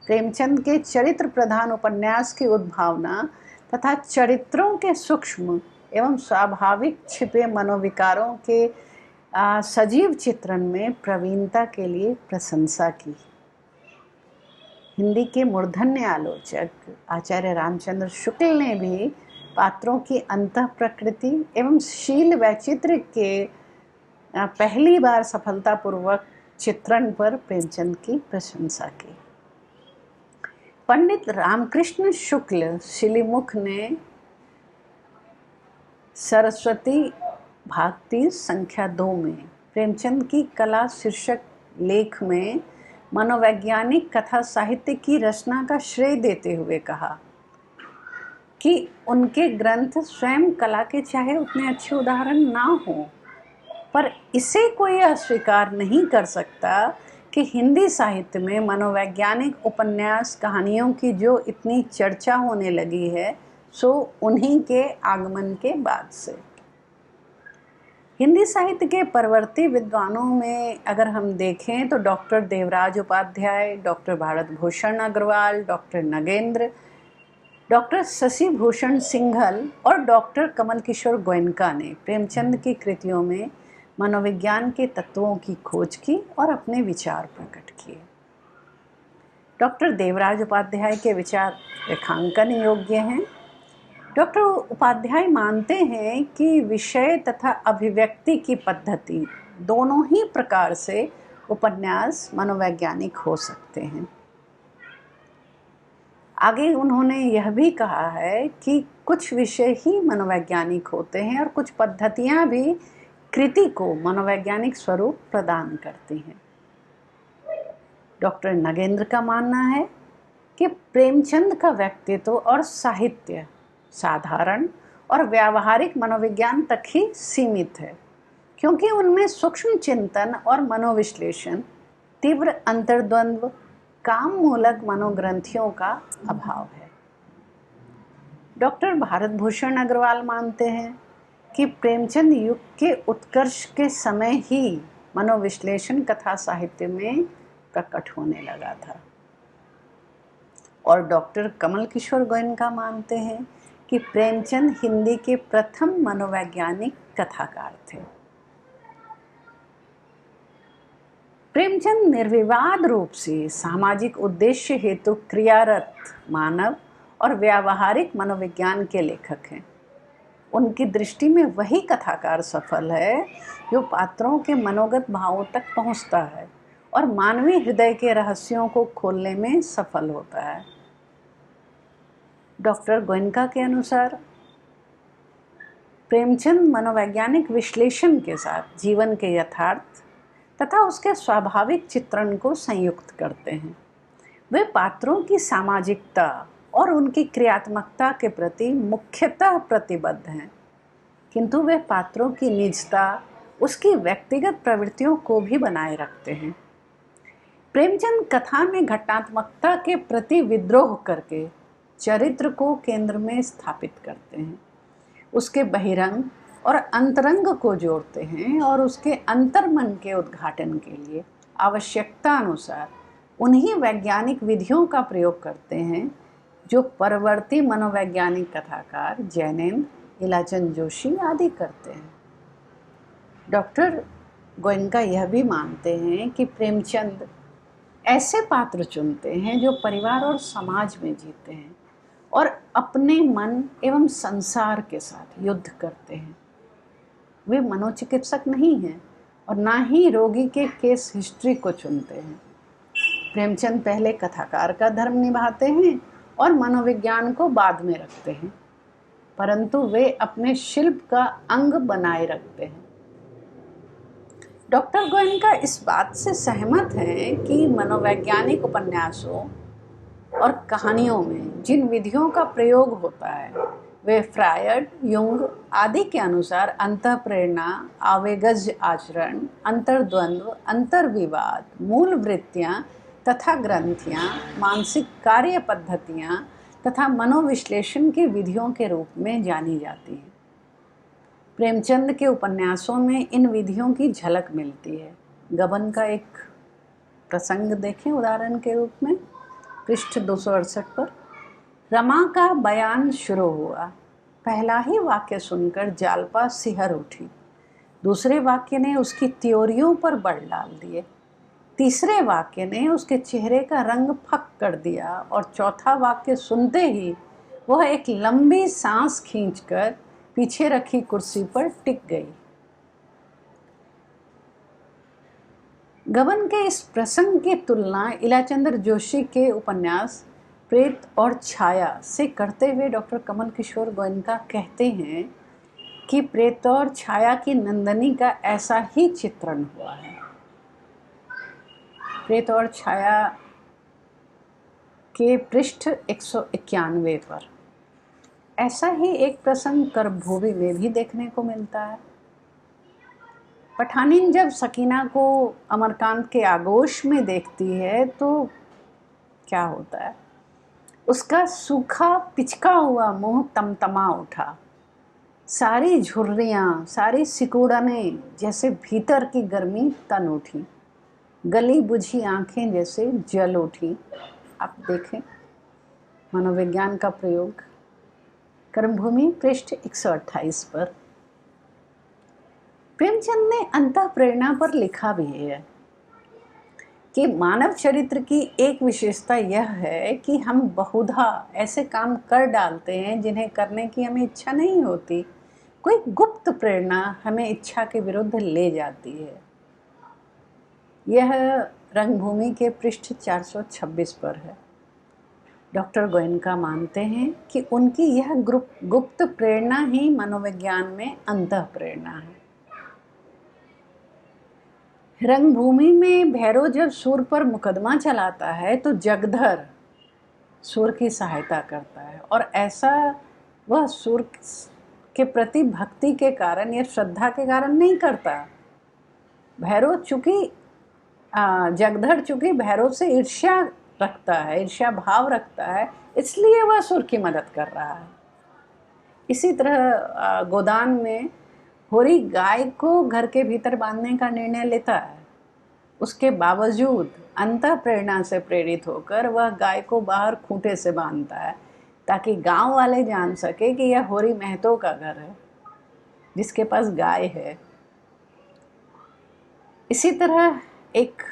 प्रेमचंद के चरित्र प्रधान उपन्यास की उद्भावना तथा चरित्रों के सूक्ष्म एवं स्वाभाविक छिपे मनोविकारों के सजीव चित्रण में प्रवीणता के लिए प्रशंसा की। हिंदी के मूर्धन्य आलोचक आचार्य रामचंद्र शुक्ल ने भी पात्रों की अंतः प्रकृति एवं शील वैचित्र्य के पहली बार सफलतापूर्वक चित्रण पर प्रेमचंद की प्रशंसा की। पंडित रामकृष्ण शुक्ल शिलीमुख ने सरस्वती भाग 30 संख्या 2 में प्रेमचंद की कला शीर्षक लेख में मनोवैज्ञानिक कथा साहित्य की रचना का श्रेय देते हुए कहा कि उनके ग्रंथ स्वयं कला के चाहे उतने अच्छे उदाहरण ना हो, पर इसे कोई अस्वीकार नहीं कर सकता कि हिंदी साहित्य में मनोवैज्ञानिक उपन्यास कहानियों की जो इतनी चर्चा होने लगी है सो उन्हीं के आगमन के बाद से। हिंदी साहित्य के परवर्ती विद्वानों में अगर हम देखें तो doctor Devraj Upadhyay, doctor Bharat Bhushan Agrawal, doctor Nagendra, doctor Shashi Bhushan Singhal और डॉक्टर कमल किशोर गोयनका ने प्रेमचंद की कृतियों में मनोविज्ञान के तत्वों की खोज की और अपने विचार प्रकट किए। डॉक्टर देवराज उपाध्याय के विचार रेखांकन योग्य हैं। डॉक्टर उपाध्याय मानते हैं कि विषय तथा अभिव्यक्ति की पद्धति दोनों ही प्रकार से उपन्यास मनोवैज्ञानिक हो सकते हैं। आगे उन्होंने यह भी कहा है कि कुछ विषय ही मनोवैज्ञानिक होते हैं और कुछ पद्धतियां भी कृति को मनोवैज्ञानिक स्वरूप प्रदान करती हैं। डॉक्टर नगेंद्र का मानना है कि प्रेमचंद का व्यक्तित्व और साहित्य साधारण और व्यावहारिक मनोविज्ञान तक ही सीमित है, क्योंकि उनमें सूक्ष्म चिंतन और मनोविश्लेषण, तीव्र अंतर्द्वंद्व, काम मूलक मनोग्रंथियों का अभाव है। डॉक्टर भारत भूषण अग्रवाल मानते हैं कि प्रेमचंद युग के उत्कर्ष के समय ही मनोविश्लेषण कथा साहित्य में प्रकट होने लगा था। और डॉक्टर कमल किशोर गोयनका मानते हैं कि प्रेमचंद हिंदी के प्रथम मनोवैज्ञानिक कथाकार थे। प्रेमचंद निर्विवाद रूप से सामाजिक उद्देश्य हेतु क्रियारत मानव और व्यावहारिक मनोविज्ञान के लेखक हैं। उनकी दृष्टि में वही कथाकार सफल है जो पात्रों के मनोगत भावों तक पहुंचता है और मानवीय हृदय के रहस्यों को खोलने में सफल होता है। डॉक्टर गोयनका के अनुसार प्रेमचंद मनोवैज्ञानिक विश्लेषण के साथ जीवन के यथार्थ तथा उसके स्वाभाविक चित्रण को संयुक्त करते हैं। वे पात्रों की सामाजिकता और उनकी क्रियात्मकता के प्रति मुख्यतः प्रतिबद्ध हैं, किंतु वे पात्रों की निजता, उसकी व्यक्तिगत प्रवृत्तियों को भी बनाए रखते हैं। प्रेमचंद कथा में घटनात्मकता के प्रति विद्रोह करके चरित्र को केंद्र में स्थापित करते हैं, उसके बहिरंग और अंतरंग को जोड़ते हैं और उसके अंतर्मन के उद्घाटन के लिए आवश्यकता अनुसार उन्हीं वैज्ञानिक विधियों का प्रयोग करते हैं जो परवर्ती मनोवैज्ञानिक कथाकार जैनेन्द्र, इलाचंद जोशी आदि करते हैं। डॉक्टर गोयनका यह भी मानते हैं कि प्रेमचंद ऐसे पात्र चुनते हैं जो परिवार और समाज में जीते हैं और अपने मन एवं संसार के साथ युद्ध करते हैं। वे मनोचिकित्सक नहीं हैं और ना ही रोगी के केस हिस्ट्री को चुनते हैं। प्रेमचंद पहले कथाकार का धर्म निभाते हैं और मनोविज्ञान को बाद में रखते हैं, परंतु वे अपने शिल्प का अंग बनाए रखते हैं। डॉक्टर गोयनका इस बात से सहमत हैं कि मनोवैज्ञानिक उपन्यासों और कहानियों में जिन विधियों का प्रयोग होता है वे फ्रायड, युंग आदि के अनुसार अंतःप्रेरणा, आवेगज आचरण, अंतर्द्वंद्व, अंतर्विवाद, मूल वृत्तियाँ तथा ग्रंथियाँ, मानसिक कार्य पद्धतियाँ तथा मनोविश्लेषण की विधियों के रूप में जानी जाती हैं। प्रेमचंद के उपन्यासों में इन विधियों की झलक मिलती है। गबन का एक प्रसंग देखें उदाहरण के रूप में, पृष्ठ 268 पर। रमा का बयान शुरू हुआ। पहला ही वाक्य सुनकर जालपा सिहर उठी। दूसरे वाक्य ने उसकी त्योरियों पर बल डाल दिए। तीसरे वाक्य ने उसके चेहरे का रंग फक कर दिया और चौथा वाक्य सुनते ही वह एक लंबी सांस खींचकर पीछे रखी कुर्सी पर टिक गई। गबन के इस प्रसंग की तुलना इलाचंद्र जोशी के उपन्यास प्रेत और छाया से करते हुए डॉक्टर कमल किशोर गोयनका कहते हैं कि प्रेत और छाया की नंदनी का ऐसा ही चित्रण हुआ है। प्रेत और छाया के पृष्ठ 191 पर। ऐसा ही एक प्रसंग कर्मभूमि में भी देखने को मिलता है। पठानीन जब सकीना को अमरकांत के आगोश में देखती है तो क्या होता है, उसका सूखा पिचका हुआ मुंह तमतमा उठा, सारी झुर्रियाँ, सारी सिकुड़नें जैसे भीतर की गर्मी तन उठी, गली बुझी आंखें जैसे जल उठी। आप देखें मनोविज्ञान का प्रयोग, कर्मभूमि पृष्ठ 128 पर। प्रेमचंद ने अंतः प्रेरणा पर लिखा भी है कि मानव चरित्र की एक विशेषता यह है कि हम बहुधा ऐसे काम कर डालते हैं जिन्हें करने की हमें इच्छा नहीं होती। कोई गुप्त प्रेरणा हमें इच्छा के विरुद्ध ले जाती है। यह रंगभूमि के पृष्ठ 426 पर है। डॉक्टर गोयनका मानते हैं कि उनकी यह गुप्त प्रेरणा ही मनोविज्ञान में अंतः प्रेरणा है। रंगभूमि में भैरव जब सूर पर मुकदमा चलाता है तो जगधर सूर की सहायता करता है, और ऐसा वह सूर के प्रति भक्ति के कारण या श्रद्धा के कारण नहीं करता। भैरव चूंकि जगधर चूंकि भैरव से ईर्ष्या रखता है, ईर्ष्या भाव रखता है, इसलिए वह सूर की मदद कर रहा है। इसी तरह गोदान में होरी गाय को घर के भीतर बांधने का निर्णय लेता है। उसके बावजूद अंतः प्रेरणा से प्रेरित होकर वह गाय को बाहर खूंटे से बांधता है ताकि गांव वाले जान सके कि यह होरी महतो का घर है जिसके पास गाय है। इसी तरह एक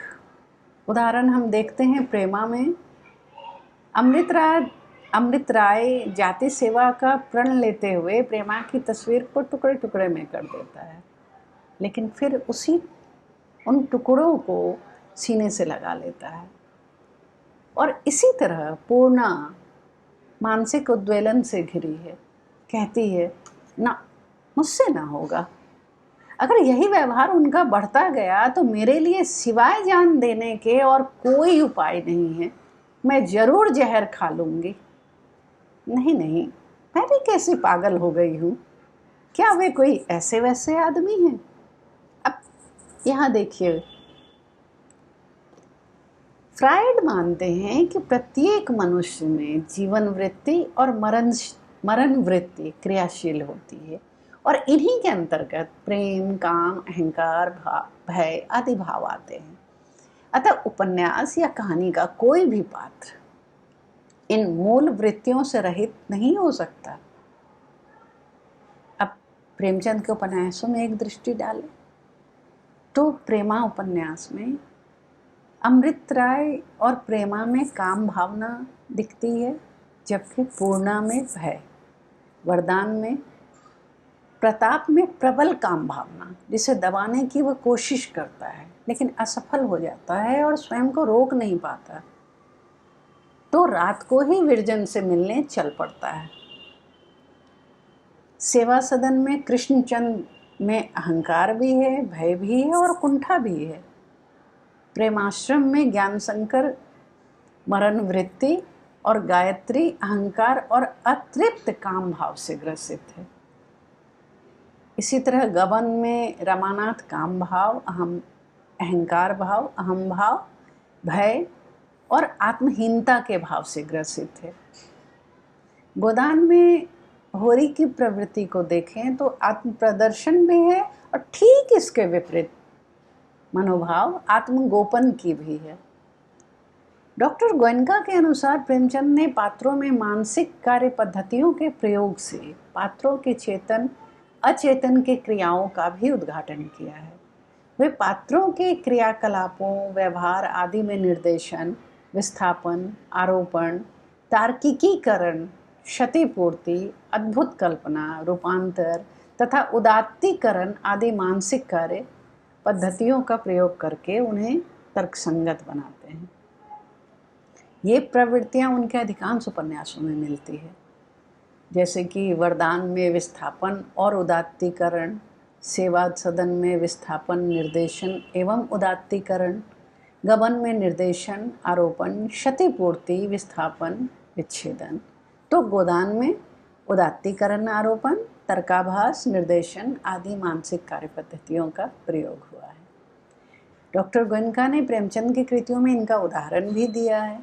उदाहरण हम देखते हैं प्रेमा में। अमृत राय जाति सेवा का प्रण लेते हुए प्रेमा की तस्वीर को टुकड़े टुकड़े में कर देता है, लेकिन फिर उन टुकड़ों को सीने से लगा लेता है। और इसी तरह पूर्णा मानसिक उद्वेलन से घिरी है, कहती है ना, मुझसे ना होगा। अगर यही व्यवहार उनका बढ़ता गया तो मेरे लिए सिवाय जान देने के और कोई उपाय नहीं है। मैं जरूर जहर खा लूँगी। नहीं नहीं, मैं भी कैसी पागल हो गई हूँ। क्या वे कोई ऐसे वैसे आदमी हैं? अब यहाँ देखिए, फ्रायड मानते हैं कि प्रत्येक मनुष्य में जीवन वृत्ति और मरण वृत्ति क्रियाशील होती है, और इन्हीं के अंतर्गत प्रेम, काम, अहंकार, भय आदि भाव आते हैं। अतः उपन्यास या कहानी का कोई भी पात्र इन मूल वृत्तियों से रहित नहीं हो सकता। अब प्रेमचंद के उपन्यासों में एक दृष्टि डालें तो प्रेमा उपन्यास में अमृत राय और प्रेमा में काम भावना दिखती है, जबकि पूर्णा में भय, वरदान में प्रताप में प्रबल काम भावना, जिसे दबाने की वह कोशिश करता है लेकिन असफल हो जाता है और स्वयं को रोक नहीं पाता, तो रात को ही विरजन से मिलने चल पड़ता है। सेवा सदन में कृष्णचंद में अहंकार भी है, भय भी है और कुंठा भी है। प्रेमाश्रम में ज्ञान शंकर मरण वृत्ति और गायत्री अहंकार और अतृप्त काम भाव से ग्रसित है। इसी तरह गबन में रमानाथ काम भाव, अहंकार भाव, अहम भाव, भय और आत्महीनता के भाव से ग्रसित है। गोदान में होरी की प्रवृत्ति को देखें तो आत्म प्रदर्शन भी है और ठीक इसके विपरीत मनोभाव आत्मगोपन की भी है। डॉक्टर गोयनका के अनुसार प्रेमचंद ने पात्रों में मानसिक कार्य पद्धतियों के प्रयोग से पात्रों के चेतन अचेतन के क्रियाओं का भी उद्घाटन किया है। वे पात्रों के क्रियाकलापों, व्यवहार आदि में निर्देशन, विस्थापन, आरोपण, तार्किकीकरण, क्षतिपूर्ति, अद्भुत कल्पना, रूपांतर तथा उदात्तीकरण आदि मानसिक कार्य पद्धतियों का प्रयोग करके उन्हें तर्कसंगत बनाते हैं। ये प्रवृत्तियां उनके अधिकांश उपन्यासों में मिलती है, जैसे कि वरदान में विस्थापन और उदात्तीकरण, सेवा सदन में विस्थापन, निर्देशन एवं उदात्तीकरण, गबन में निर्देशन, आरोपण, क्षतिपूर्ति, विस्थापन, विच्छेदन। तो गोदान में उदात्तीकरण, आरोपण, तर्काभास, निर्देशन आदि मानसिक कार्य पद्धतियों का प्रयोग हुआ है। डॉक्टर गोयनका ने प्रेमचंद की कृतियों में इनका उदाहरण भी दिया है।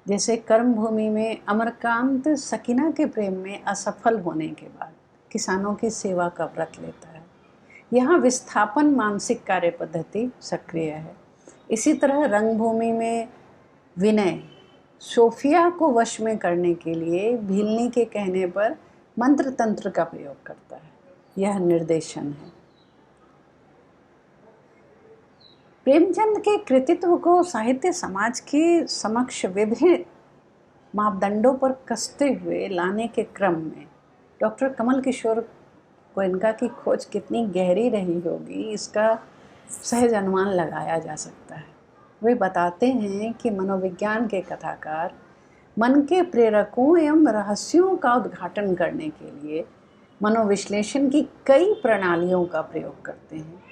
जैसे कर्मभूमि में अमरकांत सकीना के प्रेम में असफल होने के बाद किसानों की सेवा का व्रत लेता है। यहाँ विस्थापन मानसिक कार्य पद्धति सक्रिय है। इसी तरह रंगभूमि में विनय सोफिया को वश में करने के लिए भीलनी के कहने पर मंत्र तंत्र का प्रयोग करता है। यह निर्देशन है। प्रेमचंद के कृतित्व को साहित्य समाज के समक्ष विभिन्न मापदंडों पर कसते हुए लाने के क्रम में डॉक्टर कमल किशोर गोयनका की खोज कितनी गहरी रही होगी, इसका सहज अनुमान लगाया जा सकता है। वे बताते हैं कि मनोविज्ञान के कथाकार मन के प्रेरकों एवं रहस्यों का उद्घाटन करने के लिए मनोविश्लेषण की कई प्रणालियों का प्रयोग करते हैं।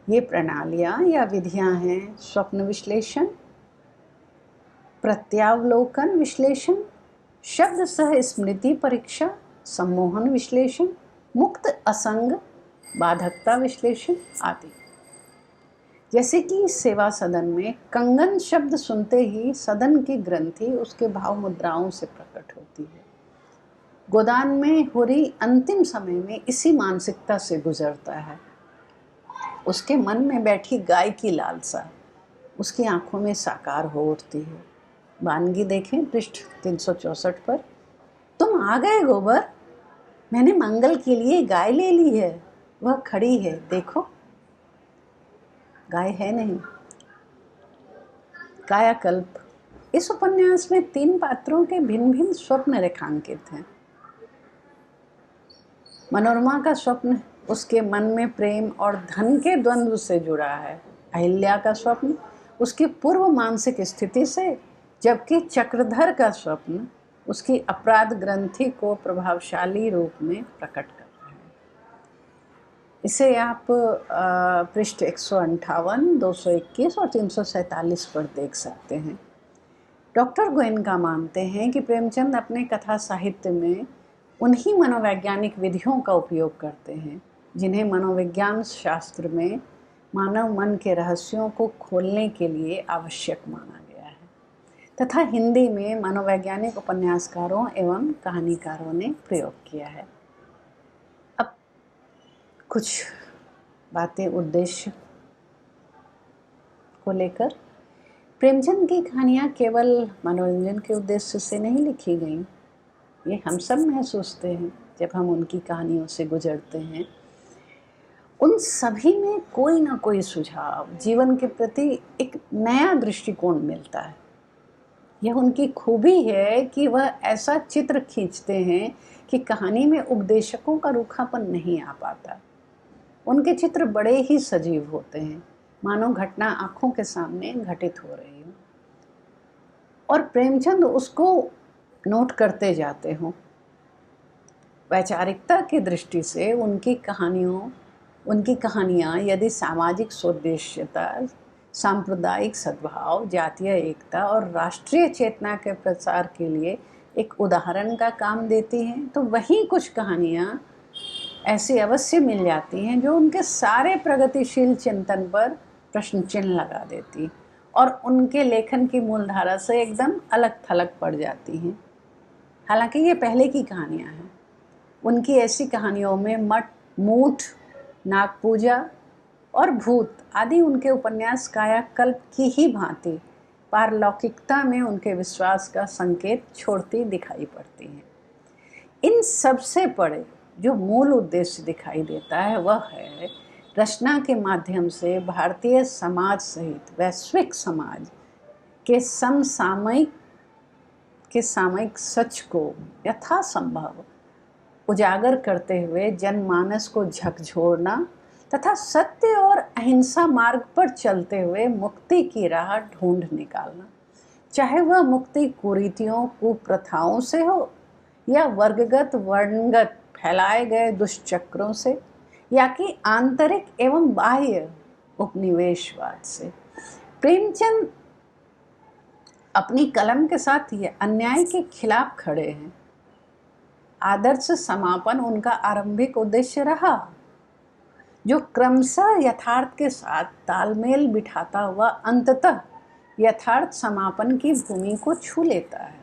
ये प्रणालियाँ या विधियाँ हैं स्वप्न विश्लेषण, प्रत्यावलोकन विश्लेषण, शब्द सह स्मृति परीक्षा, सम्मोहन विश्लेषण, मुक्त असंग, बाधकता विश्लेषण आदि। जैसे कि सेवा सदन में कंगन शब्द सुनते ही सदन की ग्रंथि उसके भाव मुद्राओं से प्रकट होती है। गोदान में हुरी अंतिम समय में इसी मानसिकता से गुजरता है। उसके मन में बैठी गाय की लालसा उसकी आंखों में साकार हो उठती है। वानगी देखें पृष्ठ 364 पर। तुम आ गए गोबर, मैंने मंगल के लिए गाय ले ली है, वह खड़ी है, देखो। गाय है नहीं। कायाकल्प। इस उपन्यास में 3 पात्रों के भिन्न भिन्न स्वप्न रेखांकित हैं। मनोरमा का स्वप्न उसके मन में प्रेम और धन के द्वंद्व से जुड़ा है। अहिल्या का स्वप्न उसकी पूर्व मानसिक स्थिति से, जबकि चक्रधर का स्वप्न उसकी अपराध ग्रंथि को प्रभावशाली रूप में प्रकट कर रहा है। इसे आप पृष्ठ 158, 221 और 347 पर देख सकते हैं। डॉक्टर गोयनका मानते हैं कि प्रेमचंद अपने कथा साहित्य में उन्हीं मनोवैज्ञानिक विधियों का उपयोग करते हैं जिन्हें मनोविज्ञान शास्त्र में मानव मन के रहस्यों को खोलने के लिए आवश्यक माना गया है, तथा हिंदी में मनोवैज्ञानिक उपन्यासकारों एवं कहानीकारों ने प्रयोग किया है। अब कुछ बातें उद्देश्य को लेकर। प्रेमचंद की कहानियाँ केवल मनोरंजन के उद्देश्य से नहीं लिखी गईं। ये हम सब महसूसते हैं जब हम उनकी कहानियों से गुजरते हैं। उन सभी में कोई ना कोई सुझाव, जीवन के प्रति एक नया दृष्टिकोण मिलता है। यह उनकी खूबी है कि वह ऐसा चित्र खींचते हैं कि कहानी में उपदेशकों का रूखापन नहीं आ पाता। उनके चित्र बड़े ही सजीव होते हैं, मानो घटना आँखों के सामने घटित हो रही हो और प्रेमचंद उसको नोट करते जाते हों। वैचारिकता की दृष्टि से उनकी कहानियाँ यदि सामाजिक सौदेश्यता, सांप्रदायिक सद्भाव, जातीय एकता और राष्ट्रीय चेतना के प्रसार के लिए एक उदाहरण का काम देती हैं, तो वहीं कुछ कहानियाँ ऐसी अवश्य मिल जाती हैं जो उनके सारे प्रगतिशील चिंतन पर प्रश्न चिन्ह लगा देती और उनके लेखन की मूलधारा से एकदम अलग थलग पड़ जाती हैं। हालांकि ये पहले की कहानियाँ हैं। उनकी ऐसी कहानियों में मठ, मूठ, नागपूजा और भूत आदि उनके उपन्यास कायाकल्प की ही भांति पारलौकिकता में उनके विश्वास का संकेत छोड़ती दिखाई पड़ती हैं। इन सबसे बड़े जो मूल उद्देश्य दिखाई देता है वह है रचना के माध्यम से भारतीय समाज सहित वैश्विक समाज के सामयिक सच को यथासंभव उजागर करते हुए जनमानस को झकझोरना तथा सत्य और अहिंसा मार्ग पर चलते हुए मुक्ति की राह ढूंढ निकालना, चाहे वह मुक्ति कुरीतियों, कुप्रथाओं से हो या वर्गगत वर्णगत फैलाए गए दुष्चक्रों से या कि आंतरिक एवं बाह्य उपनिवेशवाद से। प्रेमचंद अपनी कलम के साथ ये अन्याय के खिलाफ खड़े हैं। आदर्श समापन उनका आरंभिक उद्देश्य रहा, जो क्रमशः यथार्थ के साथ तालमेल बिठाता हुआ अंततः यथार्थ समापन की भूमि को छू लेता है।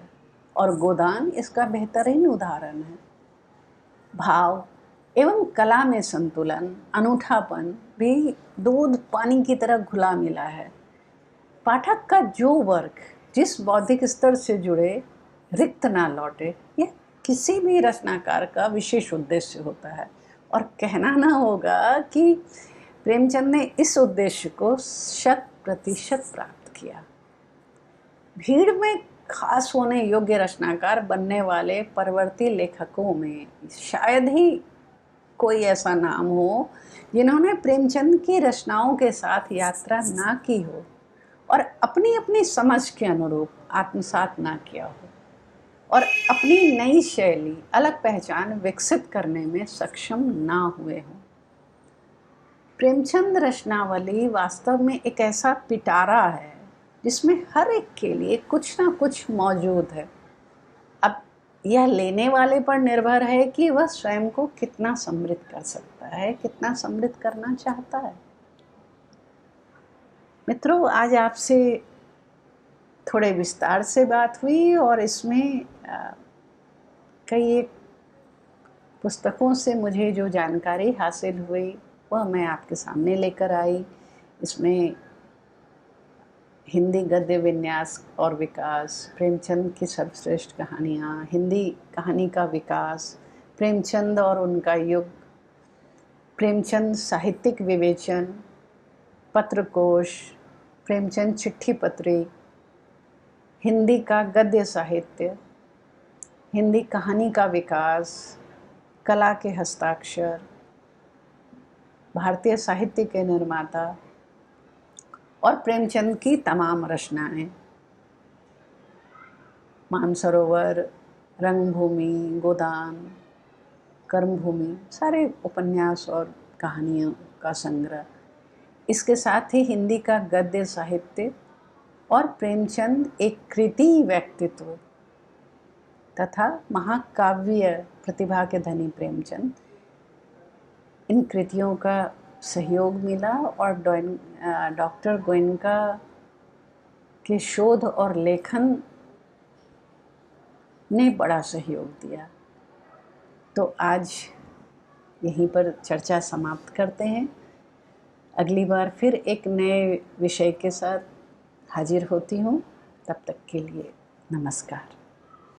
और गोदान इसका बेहतरीन उदाहरण है। भाव एवं कला में संतुलन, अनूठापन भी दूध पानी की तरह घुला मिला है। पाठक का जो वर्ग जिस बौद्धिक स्तर से जुड़े रिक्त ना लौटे, यह किसी भी रचनाकार का विशेष उद्देश्य होता है। और कहना ना होगा कि प्रेमचंद ने इस उद्देश्य को 100% प्राप्त किया। भीड़ में खास होने योग्य रचनाकार बनने वाले परवर्ती लेखकों में शायद ही कोई ऐसा नाम हो जिन्होंने प्रेमचंद की रचनाओं के साथ यात्रा ना की हो और अपनी अपनी समझ के अनुरूप आत्मसात ना किया हो और अपनी नई शैली, अलग पहचान विकसित करने में सक्षम ना हुए हों। प्रेमचंद रचनावली वास्तव में एक ऐसा पिटारा है जिसमें हर एक के लिए कुछ ना कुछ मौजूद है। अब यह लेने वाले पर निर्भर है कि वह स्वयं को कितना समृद्ध कर सकता है, कितना समृद्ध करना चाहता है। मित्रों, आज आपसे थोड़े विस्तार से बात हुई और इसमें कई एक पुस्तकों से मुझे जो जानकारी हासिल हुई वह मैं आपके सामने लेकर आई। इसमें हिंदी गद्य विन्यास और विकास, प्रेमचंद की सर्वश्रेष्ठ कहानियाँ, हिंदी कहानी का विकास, प्रेमचंद और उनका युग, प्रेमचंद साहित्यिक विवेचन, पत्रकोश, प्रेमचंद चिट्ठी पत्री, हिंदी का गद्य साहित्य, हिंदी कहानी का विकास, कला के हस्ताक्षर, भारतीय साहित्य के निर्माता और प्रेमचंद की तमाम रचनाएं, मानसरोवर, रंगभूमि, गोदान, कर्मभूमि, सारे उपन्यास और कहानियों का संग्रह। इसके साथ ही हिंदी का गद्य साहित्य और प्रेमचंद एक कृति व्यक्तित्व तथा महाकाव्य प्रतिभा के धनी प्रेमचंद, इन कृतियों का सहयोग मिला और डॉक्टर गोयनका के शोध और लेखन ने बड़ा सहयोग दिया। तो आज यहीं पर चर्चा समाप्त करते हैं। अगली बार फिर एक नए विषय के साथ हाजिर होती हूँ। तब तक के लिए नमस्कार।